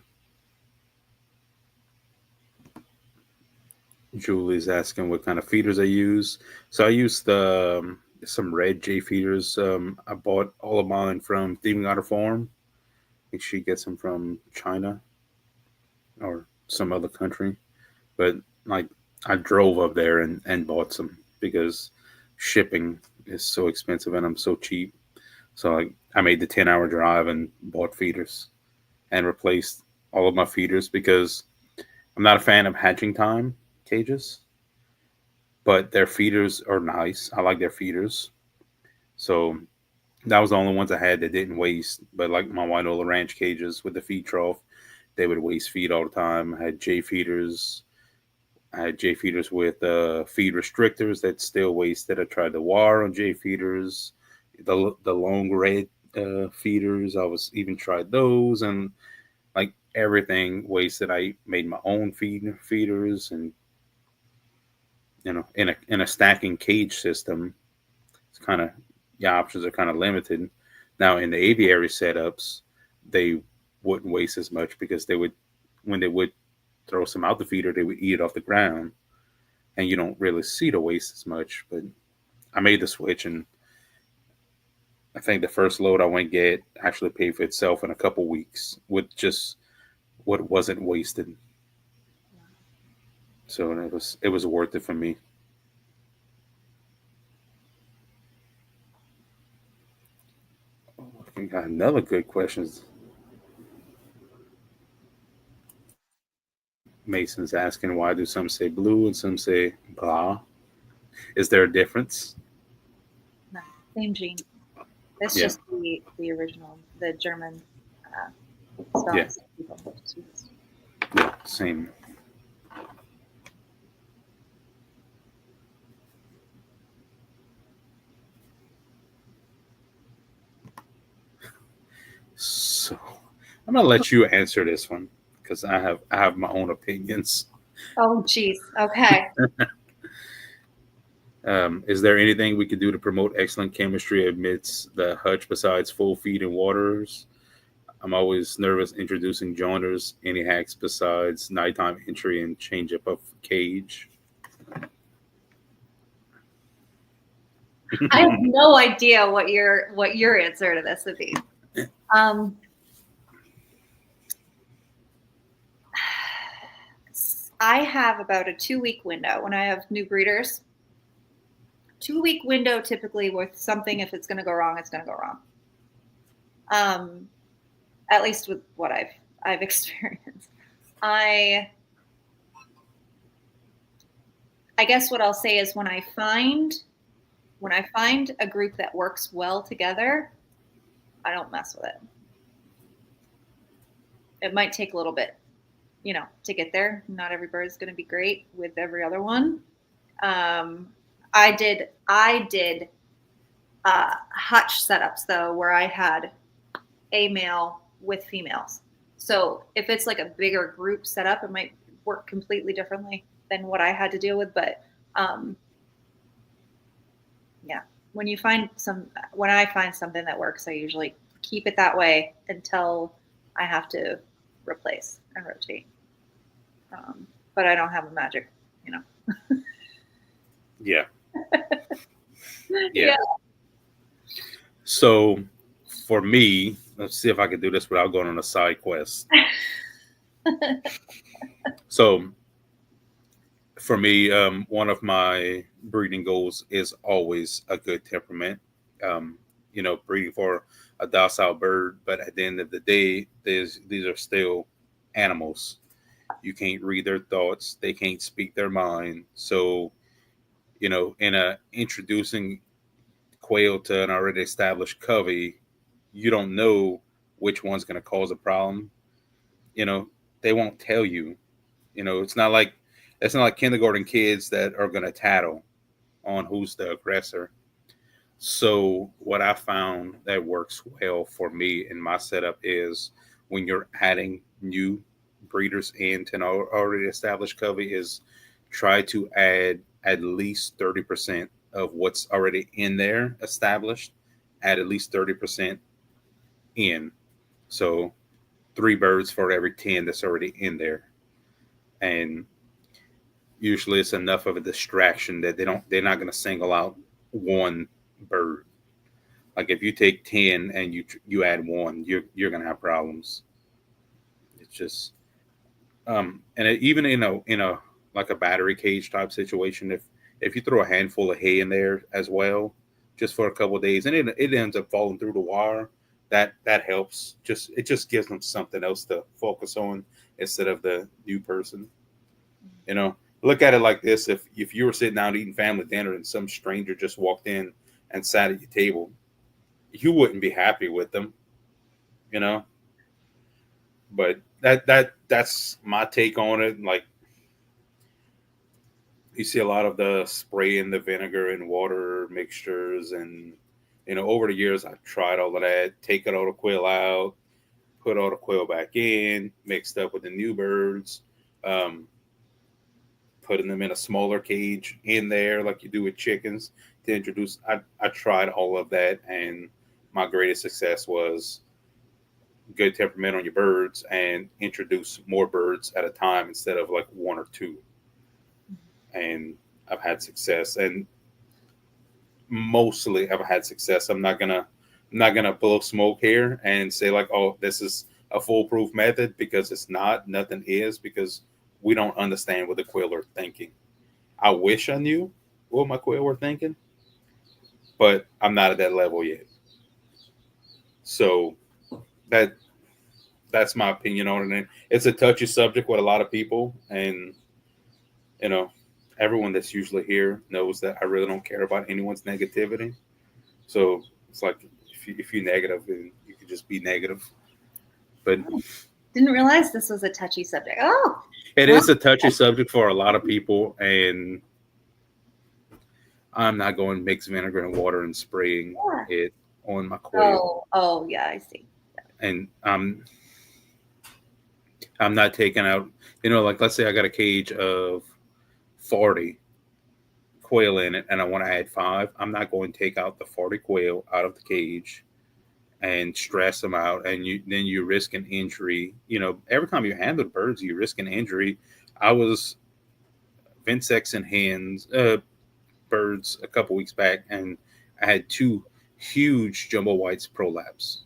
Julie's asking what kind of feeders I use. So I use some red J feeders. I bought all of mine from Thieving Otter Farm. I think she gets them from China or some other country. But like I drove up there and bought some because shipping is so expensive and I'm so cheap. So I made the 10-hour drive and bought feeders and replaced all of my feeders because I'm not a fan of hatching time cages, but their feeders are nice. I like their feeders. So that was the only ones I had that didn't waste. But like my Winola Ranch cages with the feed trough, they would waste feed all the time. I had J feeders. I had J feeders with feed restrictors that still wasted. I tried the WAR on J feeders, the long red feeders. I was even tried those and like everything wasted. I made my own feeders and in a stacking cage system, it's kind of your options are kind of limited. Now in the aviary setups, they wouldn't waste as much because they would when they would throw some out the feeder, they would eat it off the ground, and you don't really see the waste as much. But I made the switch, and I think the first load I went get actually paid for itself in a couple weeks with just what wasn't wasted. So it was worth it for me. I think I got another good question. Mason's asking why do some say blue and some say blah? Is there a difference? No, same gene. It's Yeah. just the original, the German Yeah. stocks. Yeah, same. So I'm gonna let you answer this one because I have my own opinions. Oh, geez. Okay. Is there anything we could do to promote excellent chemistry amidst the hutch besides full feed and waters? I'm always nervous introducing joiners. Any hacks besides nighttime entry and change up of cage? I have no idea what your answer to this would be. I have about a 2-week window when I have new breeders. 2-week window typically with something. If it's going to go wrong, it's going to go wrong. At least with what I've experienced. I guess what I'll say is when I find a group that works well together, I don't mess with it. it might take a little bit, to get there. Not every bird is going to be great with every other one. I did hutch setups though, where I had a male with females. So if it's like a bigger group setup, it might work completely differently than what I had to deal with. But um, yeah, when I find something that works, I usually keep it that way until I have to replace and rotate. But I don't have a magic, you know. Yeah. Yeah. Yeah. So for me, let's see if I can do this without going on a side quest. So for me, one of my breeding goals is always a good temperament. Um, breeding for a docile bird, but at the end of the day, these are still animals. You can't read their thoughts; they can't speak their mind. So, in a introducing quail to an already established covey, you don't know which one's going to cause a problem. You know, they won't tell you. It's not like kindergarten kids that are going to tattle on who's the aggressor. So what I found that works well for me in my setup is when you're adding new breeders into an already established covey is try to add at least 30% of what's already in there established, add at least 30% in. So 3 birds for every 10 that's already in there. And usually it's enough of a distraction that they're not going to single out one bird. Like if you take 10 and you add one, you're going to have problems. It's just and even in a like a battery cage type situation, if you throw a handful of hay in there as well, just for a couple of days, and it ends up falling through the wire, that helps. It just gives them something else to focus on instead of the new person. You know, look at it like this: if you were sitting down eating family dinner and some stranger just walked in and sat at your table, you wouldn't be happy with them. You know, but that's my take on it. Like you see a lot of the spray and the vinegar and water mixtures, and over the years I tried all of that, take all the quail out, put all the quail back in, mixed up with the new birds, um, putting them in a smaller cage in there like you do with chickens to introduce. I tried all of that, and my greatest success was good temperament on your birds and introduce more birds at a time instead of like one or two. And I've had success, and mostly I've had success. I'm not gonna blow smoke here and say like, oh, this is a foolproof method because it's not. Nothing is because we don't understand what the quail are thinking. I wish I knew what my quail were thinking, but I'm not at that level yet. So that that's my opinion on it. And it's a touchy subject with a lot of people, and you know, everyone that's usually here knows that I really don't care about anyone's negativity. So it's like if you're negative, then you can just be negative. But Didn't realize this was a touchy subject. Oh, it well, is a touchy subject for a lot of people, and I'm not going to mix vinegar and water and spraying yeah. it on my quail. Oh, yeah, I see. And I'm not taking out, like let's say I got a cage of 40 quail in it, and I want to add 5. I'm not going to take out the 40 quail out of the cage and stress them out, and you risk an injury. Every time you handle birds, you risk an injury. I was Vincex and hens birds a couple weeks back, and I had 2 huge jumbo whites prolapse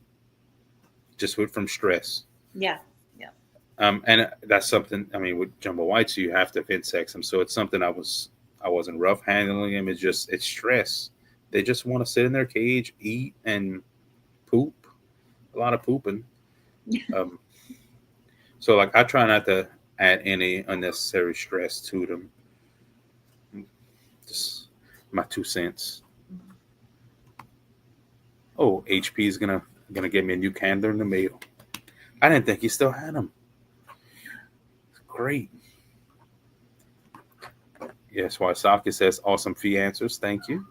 just from stress. Yeah, yeah. And that's something. I mean, with jumbo whites, you have to Vincex them, so it's something I wasn't rough handling them. It's stress. They just want to sit in their cage, eat, and poop. A lot of pooping. Um, so like I try not to add any unnecessary stress to them. Just my 2 cents. Oh, HP is gonna get me a new candle in the mail. I didn't think you still had them. Great. Yes, Waisaki says awesome fee answers. Thank you.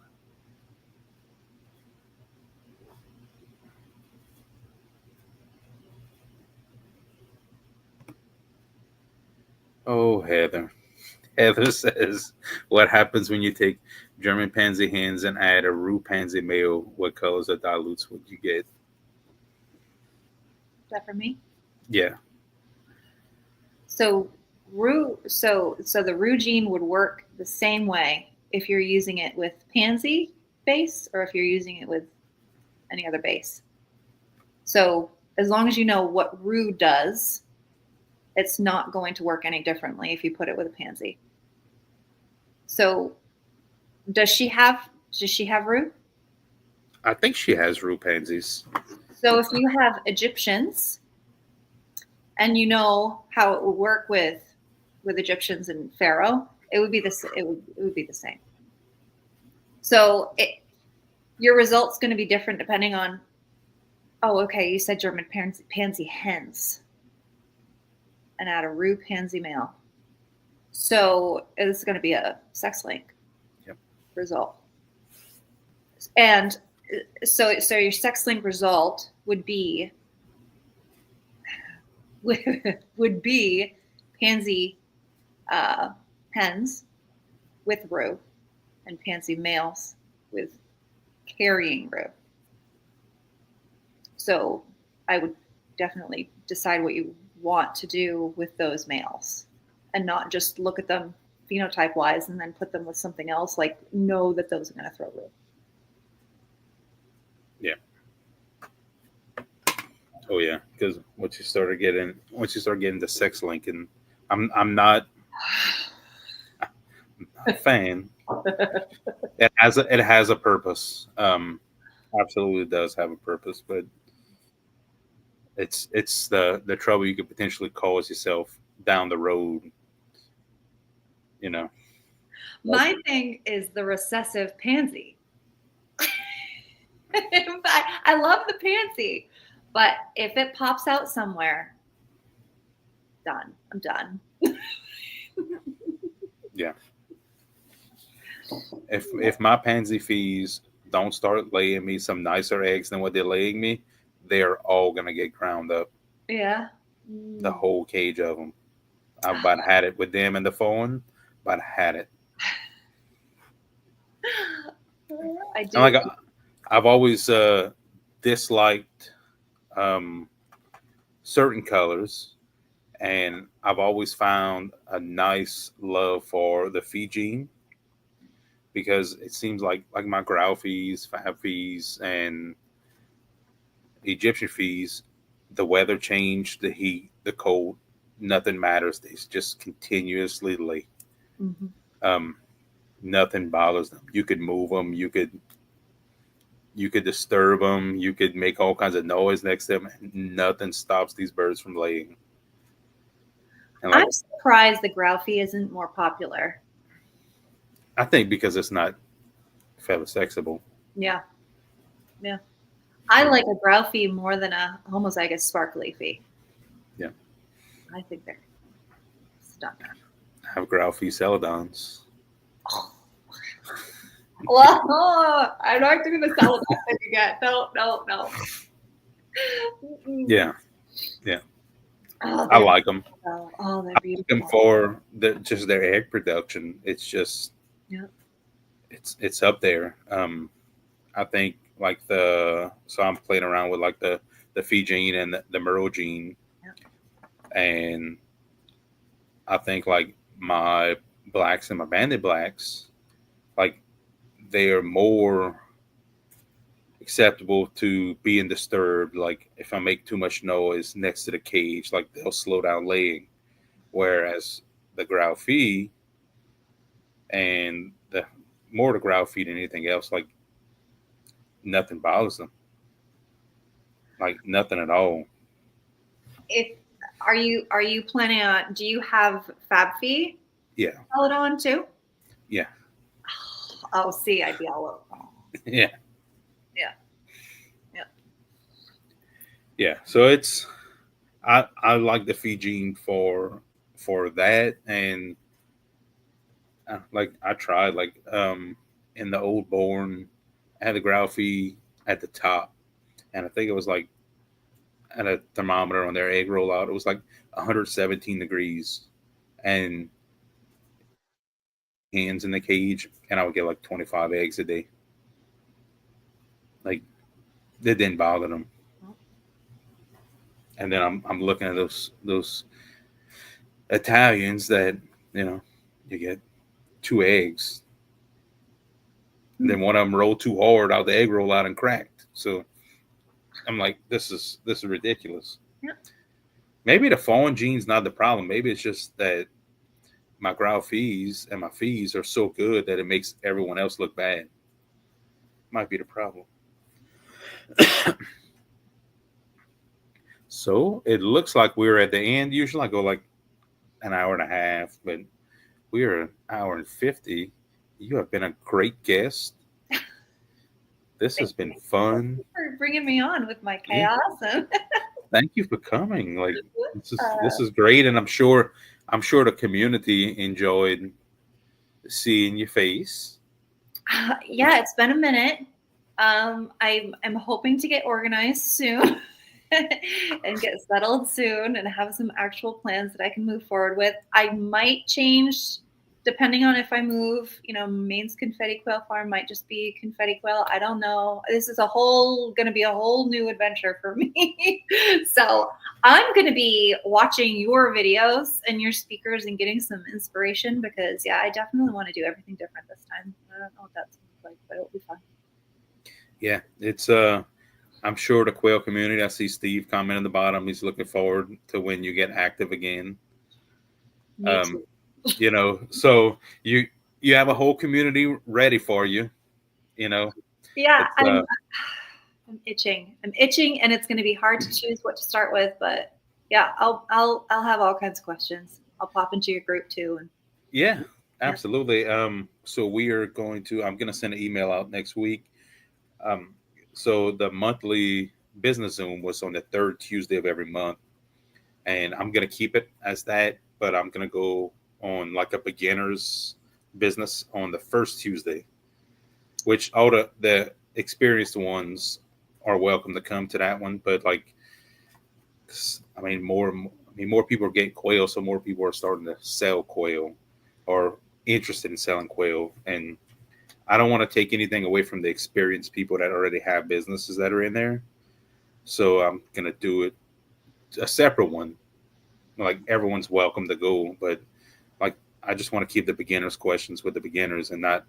Oh, Heather. Heather says, what happens when you take German pansy hens and add a rue pansy male? What colors or dilutes would you get? Is that for me? Yeah. So so the rue gene would work the same way if you're using it with pansy base or if you're using it with any other base. So as long as you know what rue does, it's not going to work any differently if you put it with a pansy. So does she have rue? I think she has rue pansies. So if you have Egyptians and you know how it would work with Egyptians and Pharaoh, it would be it would be the same. So your result's going to be different depending on. Oh, okay. You said German pansy hens and add a rue pansy male. So this is going to be a sex link Yep. result. And so your sex link result would be would be pansy hens with rue and pansy males with carrying rue. So I would definitely decide what you want to do with those males and not just look at them phenotype wise and then put them with something else. Like, know that those are going to throw rue. Yeah. Oh yeah, because once you start getting the sex link, and I'm not a fan. It has a purpose. Absolutely does have a purpose, but it's the trouble you could potentially cause yourself down the road. You know. My thing is the recessive pansy. I love the pansy, but if it pops out somewhere, done. I'm done. Yeah. If my pansy fees don't start laying me some nicer eggs than what they're laying me, they're all gonna get ground up. Yeah. The whole cage of them. I've about had it with them and the phone, but had it. I And do. like I've always disliked um, certain colors, and I've always found a nice love for the Fijian because it seems like my growl fees, fab fees, and Egyptian fees, the weather change, the heat, the cold, nothing matters. They just continuously lay. Mm-hmm. Um, Nothing bothers them. You could move them. You could disturb them. You could make all kinds of noise next to them. And nothing stops these birds from laying. And like I'm surprised the Groufy isn't more popular. I think because it's not fellow-sexable. Yeah. Yeah. I like a Groufy more than a homozygous sparkly fee. Yeah. I think they're stunner. Have Graufi celadons. Well, I'm not doing the salad thing again. No. Yeah. Yeah. Oh, I like them. Oh, they're I like beautiful. them for just their egg production. It's just Yeah. it's up there. I think so I'm playing around with like the Fijian and the Merle and I think like my blacks and my banded blacks, like they are more acceptable to being disturbed. Like if I make too much noise next to the cage, like they'll slow down laying. Whereas the growl feed and the more the growl feed than anything else, like nothing bothers them. Like nothing at all. If are you planning on? Do you have Fab Fee Yeah. Celadon too? Yeah. Oh, see, I'd be all over. Yeah. Yeah. Yeah. Yeah. So it's I like the Fijian for that, and like I tried in the Old Born, I had the growl fee at the top, and I think it was like at a thermometer on their egg rollout, it was like 117 degrees, and hands in the cage, and I would get like 25 eggs a day. Like it didn't bother them. And then I'm looking at those Italians that you know you get two eggs, and then one of them rolled too hard out the egg roll out and cracked. So I'm like, this is ridiculous. Yeah. Maybe the fallen gene's not the problem. Maybe it's just that my growl fees and my fees are so good that it makes everyone else look bad. Might be the problem. So it looks like we're at the end. Usually I go like an hour and a half, but we're an hour and 50. You have been a great guest. This has been fun. For bringing me on with my Yeah. chaos. Thank you for coming. Like this is great, and I'm sure the community enjoyed seeing your face. Yeah, it's been a minute. I'm hoping to get organized soon and get settled soon and have some actual plans that I can move forward with. I might change depending on if I move. Maine's Confetti Quail Farm might just be Confetti Quail. I don't know. This is going to be a whole new adventure for me. So I'm going to be watching your videos and your speakers and getting some inspiration because, yeah, I definitely want to do everything different this time. I don't know what that sounds like, but it'll be fun. Yeah, it's I'm sure the quail community. I see Steve comment in the bottom. He's looking forward to when you get active again. Me too. So you have a whole community ready for you. Yeah, It's I'm itching. I'm itching, and it's going to be hard to choose what to start with. But yeah, I'll have all kinds of questions. I'll pop into your group too. And yeah, absolutely. So I'm going to send an email out next week. Um, so the monthly business Zoom was on the third Tuesday of every month, and I'm going to keep it as that, but I'm going to go on like a beginner's business on the first Tuesday, which all the experienced ones are welcome to come to that one. But like, more people are getting quail, so more people are starting to sell quail or interested in selling quail. And I don't want to take anything away from the experienced people that already have businesses that are in there. So I'm gonna do it a separate one. Like everyone's welcome to go, but like I just want to keep the beginners questions with the beginners and not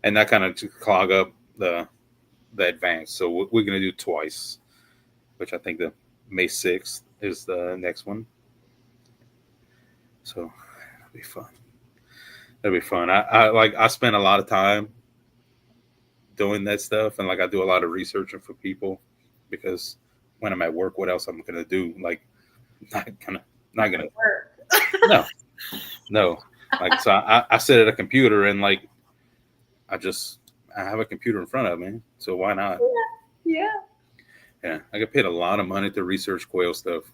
kind of clog up the advanced. So we're gonna do twice, which I think the May 6th is the next one. So it'll be fun. It'll be fun. I spend a lot of time doing that stuff, and like I do a lot of researching for people because when I'm at work, what else I'm gonna do? Like not gonna not gonna no no. Like so I sit at a computer and like I have a computer in front of me, so why not? yeah. Yeah, I get paid a lot of money to research quail stuff.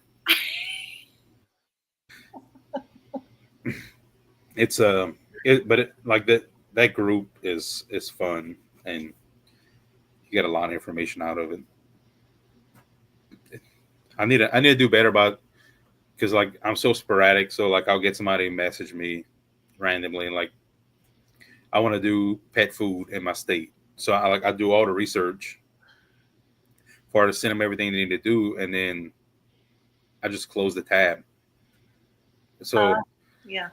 It's but like that group is fun, and you get a lot of information out of it. I need to do better about because like I'm so sporadic. So like I'll get somebody message me randomly and like I want to do pet food in my state. So I do all the research for to send them everything they need to do, and then I just close the tab. So Yeah.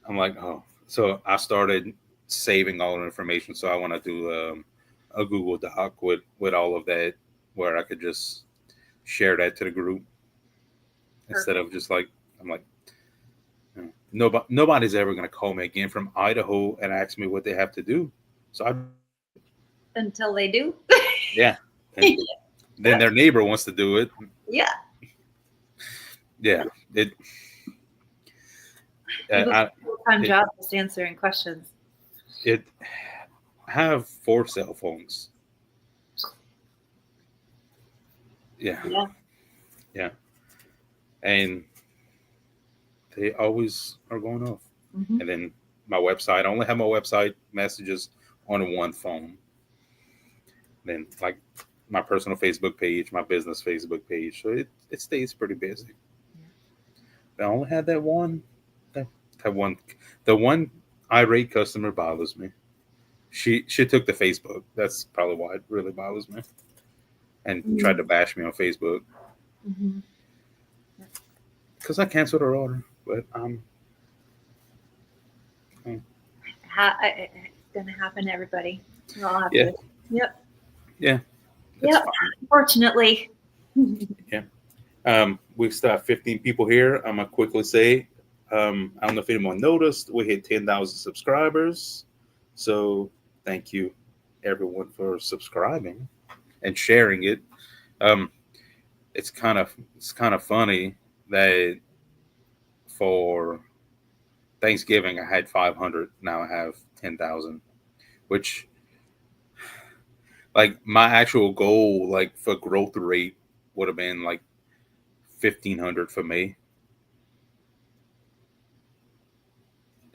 I'm like, oh, so I started saving all the information. So I want to do a Google Doc with all of that, where I could just share that to the group instead of just like I'm like, nobody's ever gonna call me again from Idaho and ask me what they have to do. So I Until they do. yeah, and then their neighbor wants to do it. Yeah. Yeah, it. It was I, a full-time job just answering questions. it I have 4 cell phones. Yeah. Yeah. Yeah. and they always are going off. Mm-hmm. And then my website, I only have my website messages on one phone. Then like my personal Facebook page, my business Facebook page, so it stays pretty busy. I only had that, that one the one irate customer bothers me. She took to Facebook. That's probably why it really bothers me. And tried to bash me on Facebook Mm-hmm. because I canceled her order. But It's going to happen to everybody. We'll all have yeah, to. Yep. yeah, it's Yep. fine. Unfortunately. Yeah. We've stopped 15 people here. I'm gonna quickly say, I don't know if anyone noticed, we hit 10,000 subscribers. So thank you, everyone, for subscribing and sharing it. Um, it's kind of funny that for Thanksgiving I had 500. Now I have 10,000, which like my actual goal, like for growth rate, would have been like 1,500 for me,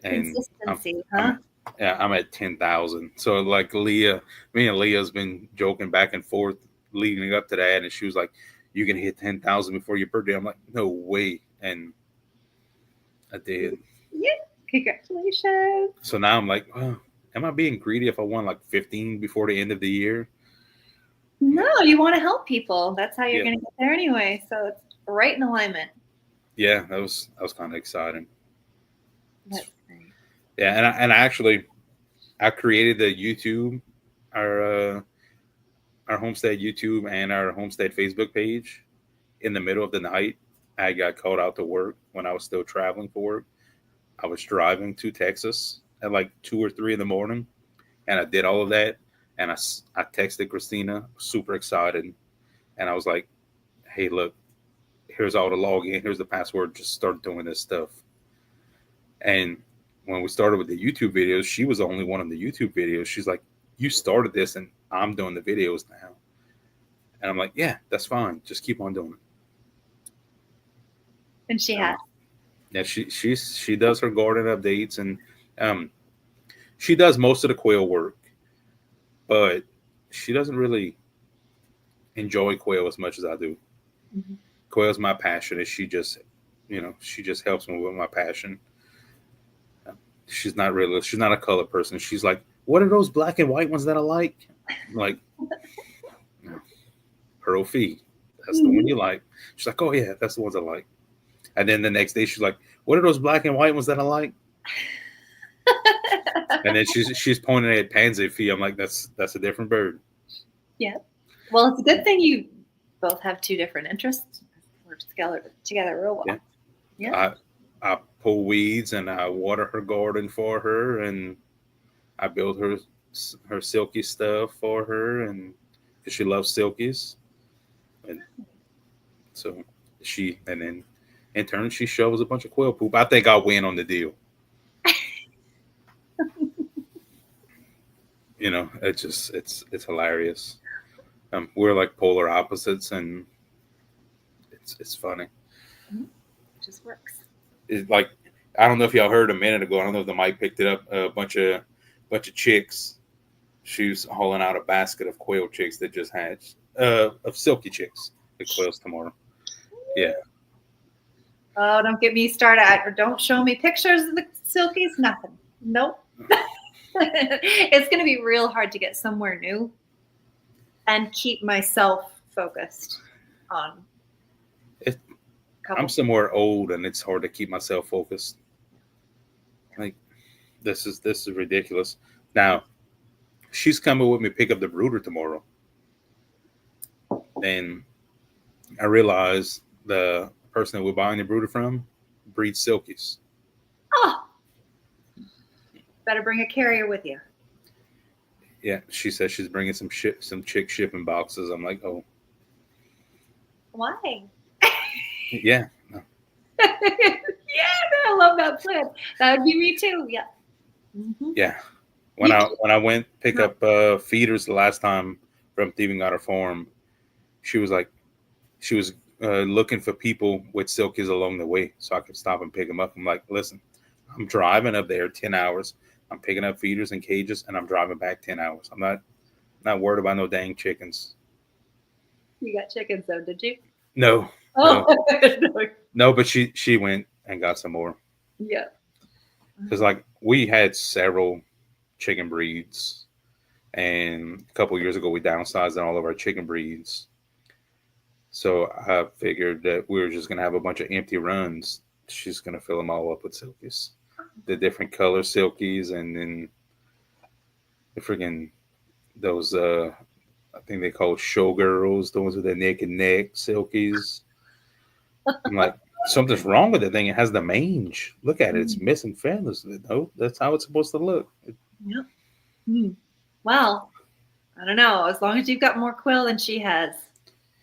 and Consistency, I'm huh? yeah, I'm at 10,000. So like me and Leah's been joking back and forth leading up to that, and she was like, "You can hit 10,000 before your birthday." I'm like, "No way!" And I did. Yeah. Congratulations. So now I'm like, oh, am I being greedy if I want like 15 before the end of the year? No, you want to help people. That's how you're Yeah, going to get there anyway. So it's right in alignment. yeah, that was kind of exciting. That's great. Yeah, and I actually I created the YouTube, our uh, our Homestead YouTube and our Homestead Facebook page in the middle of the night. I got called out to work when I was still traveling for work. I was driving to Texas at like 2 or 3 in the morning, and I did all of that. And I texted Christina, super excited, and I was like, "Hey, look, here's all the login, here's the password. Just start doing this stuff." And when we started with the YouTube videos, she was the only one on the YouTube videos. She's like, "You started this, and I'm doing the videos now." And I'm like, "Yeah, that's fine. Just keep on doing it." And she Um, has. yeah, she does her garden updates, and um, she does most of the quail work, but she doesn't really enjoy quail as much as I do. Mhm. Quail's my passion, and she just helps me with my passion. She's not a color person. She's like, "What are those black and white ones that I like?" I'm like, Pearl Fee. That's the one Mhm. you like. She's like, "Oh yeah, that's the ones I like." And then the next day she's like, "What are those black and white ones that I like?" And then she's pointing at Pansy Fee. I'm like, that's a different bird. Yeah. Well, it's a good thing you both have two different interests. Work together real Yeah. well. Yeah. I pull weeds and I water her garden for her, and I build her silky stuff for her, and because she loves silkies, and so and then in turn she shows a bunch of quail poop. I think I'll win on the deal. It's hilarious. We're like polar opposites, and it's funny. Mhm. It just works. It's like I don't know if y'all heard a minute ago. I don't know if the mic picked it up. A bunch of chicks. She was hauling out a basket of quail chicks that just hatched. Of silky chicks. The quails tomorrow. Yeah, Oh, don't get me started. Or don't show me pictures of the silkies. Nothing. Nope. It's going to be real hard to get somewhere new and keep myself focused on it, a couple. I'm somewhere old, and it's hard to keep myself focused. Like this is ridiculous. Now she's coming with me to pick up the brooder tomorrow, and I realized the person that we're buying the brooder from breeds silkies. Oh, better bring a carrier with you. Yeah, she says she's bringing some chick shipping boxes. I'm like, oh Why? yeah, no. Yeah, I love that plan. That would be me too. Yeah. Mm-hmm. Yeah. When You I went pick can't. up feeders the last time from Thieving Otter Farm, she was like, she was looking for people with silkies along the way so I could stop and pick them up. I'm like, listen, I'm driving up there 10 hours. I'm picking up feeders and cages, and I'm driving back 10 hours. I'm not worried about no dang chickens. You got chickens though, did you? No, Oh, no, no. no. But she went and got some more Yeah. because like we had several chicken breeds, and a couple years ago we downsized on all of our chicken breeds. So I figured that we were just gonna have a bunch of empty runs. She's gonna fill them all up with silkies, the different color silkies, and then the freaking those I think they call showgirls, the ones with the naked neck silkies. I'm like, something's wrong with the thing. It has the mange. Look at it; it's missing feathers. No, that's how it's supposed to look. Yep. Well, I don't know. As long as you've got more quill than she has,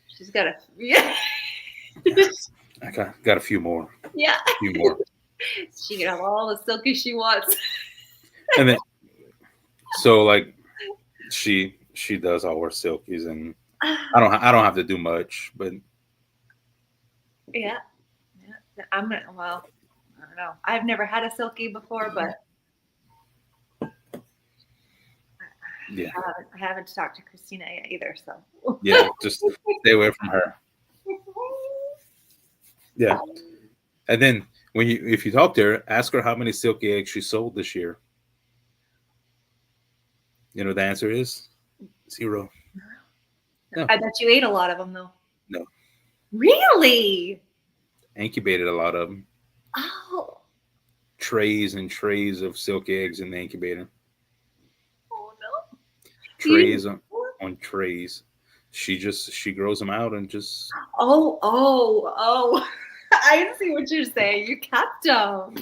she's got a yeah. I got a few more. Yeah. A few more. She can have all the silky she wants. And then so like she does all her silkies, and I don't have to do much, but yeah. I'm gonna. Well, I don't know. I've never had a silky before, but yeah, I haven't talked to Christina yet either. So yeah, just stay away from her. Yeah, and then if you talk to her, ask her how many silky eggs she sold this year. You know the answer is 0. No. I bet you ate a lot of them though. No. Really? Incubated a lot of them. Oh. Trays and trays of silky eggs in the incubator. Oh no. Trays on trays. She grows them out and just. Oh. I see what you're saying. You kept them.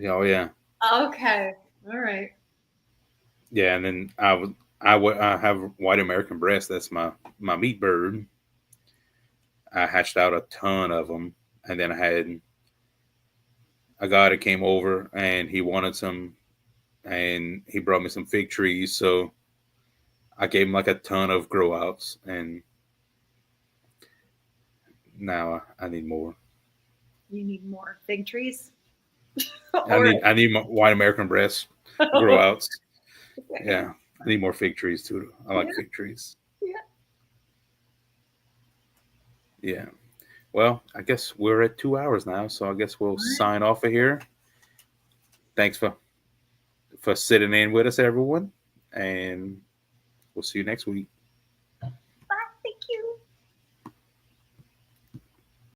Oh yeah. Okay. All right. Yeah, and then I have white American breast. That's my meat bird. I hatched out a ton of them, and then I had a guy that came over and he wanted some, and he brought me some fig trees. So I gave him like a ton of grow outs, and now I need more. You need more fig trees. I need more white American breast grow outs. Okay. Yeah, I need more fig trees too. I like fig trees. Yeah. Well, I guess we're at 2 hours now, so I guess we'll sign off of here. Thanks for sitting in with us, everyone, and we'll see you next week.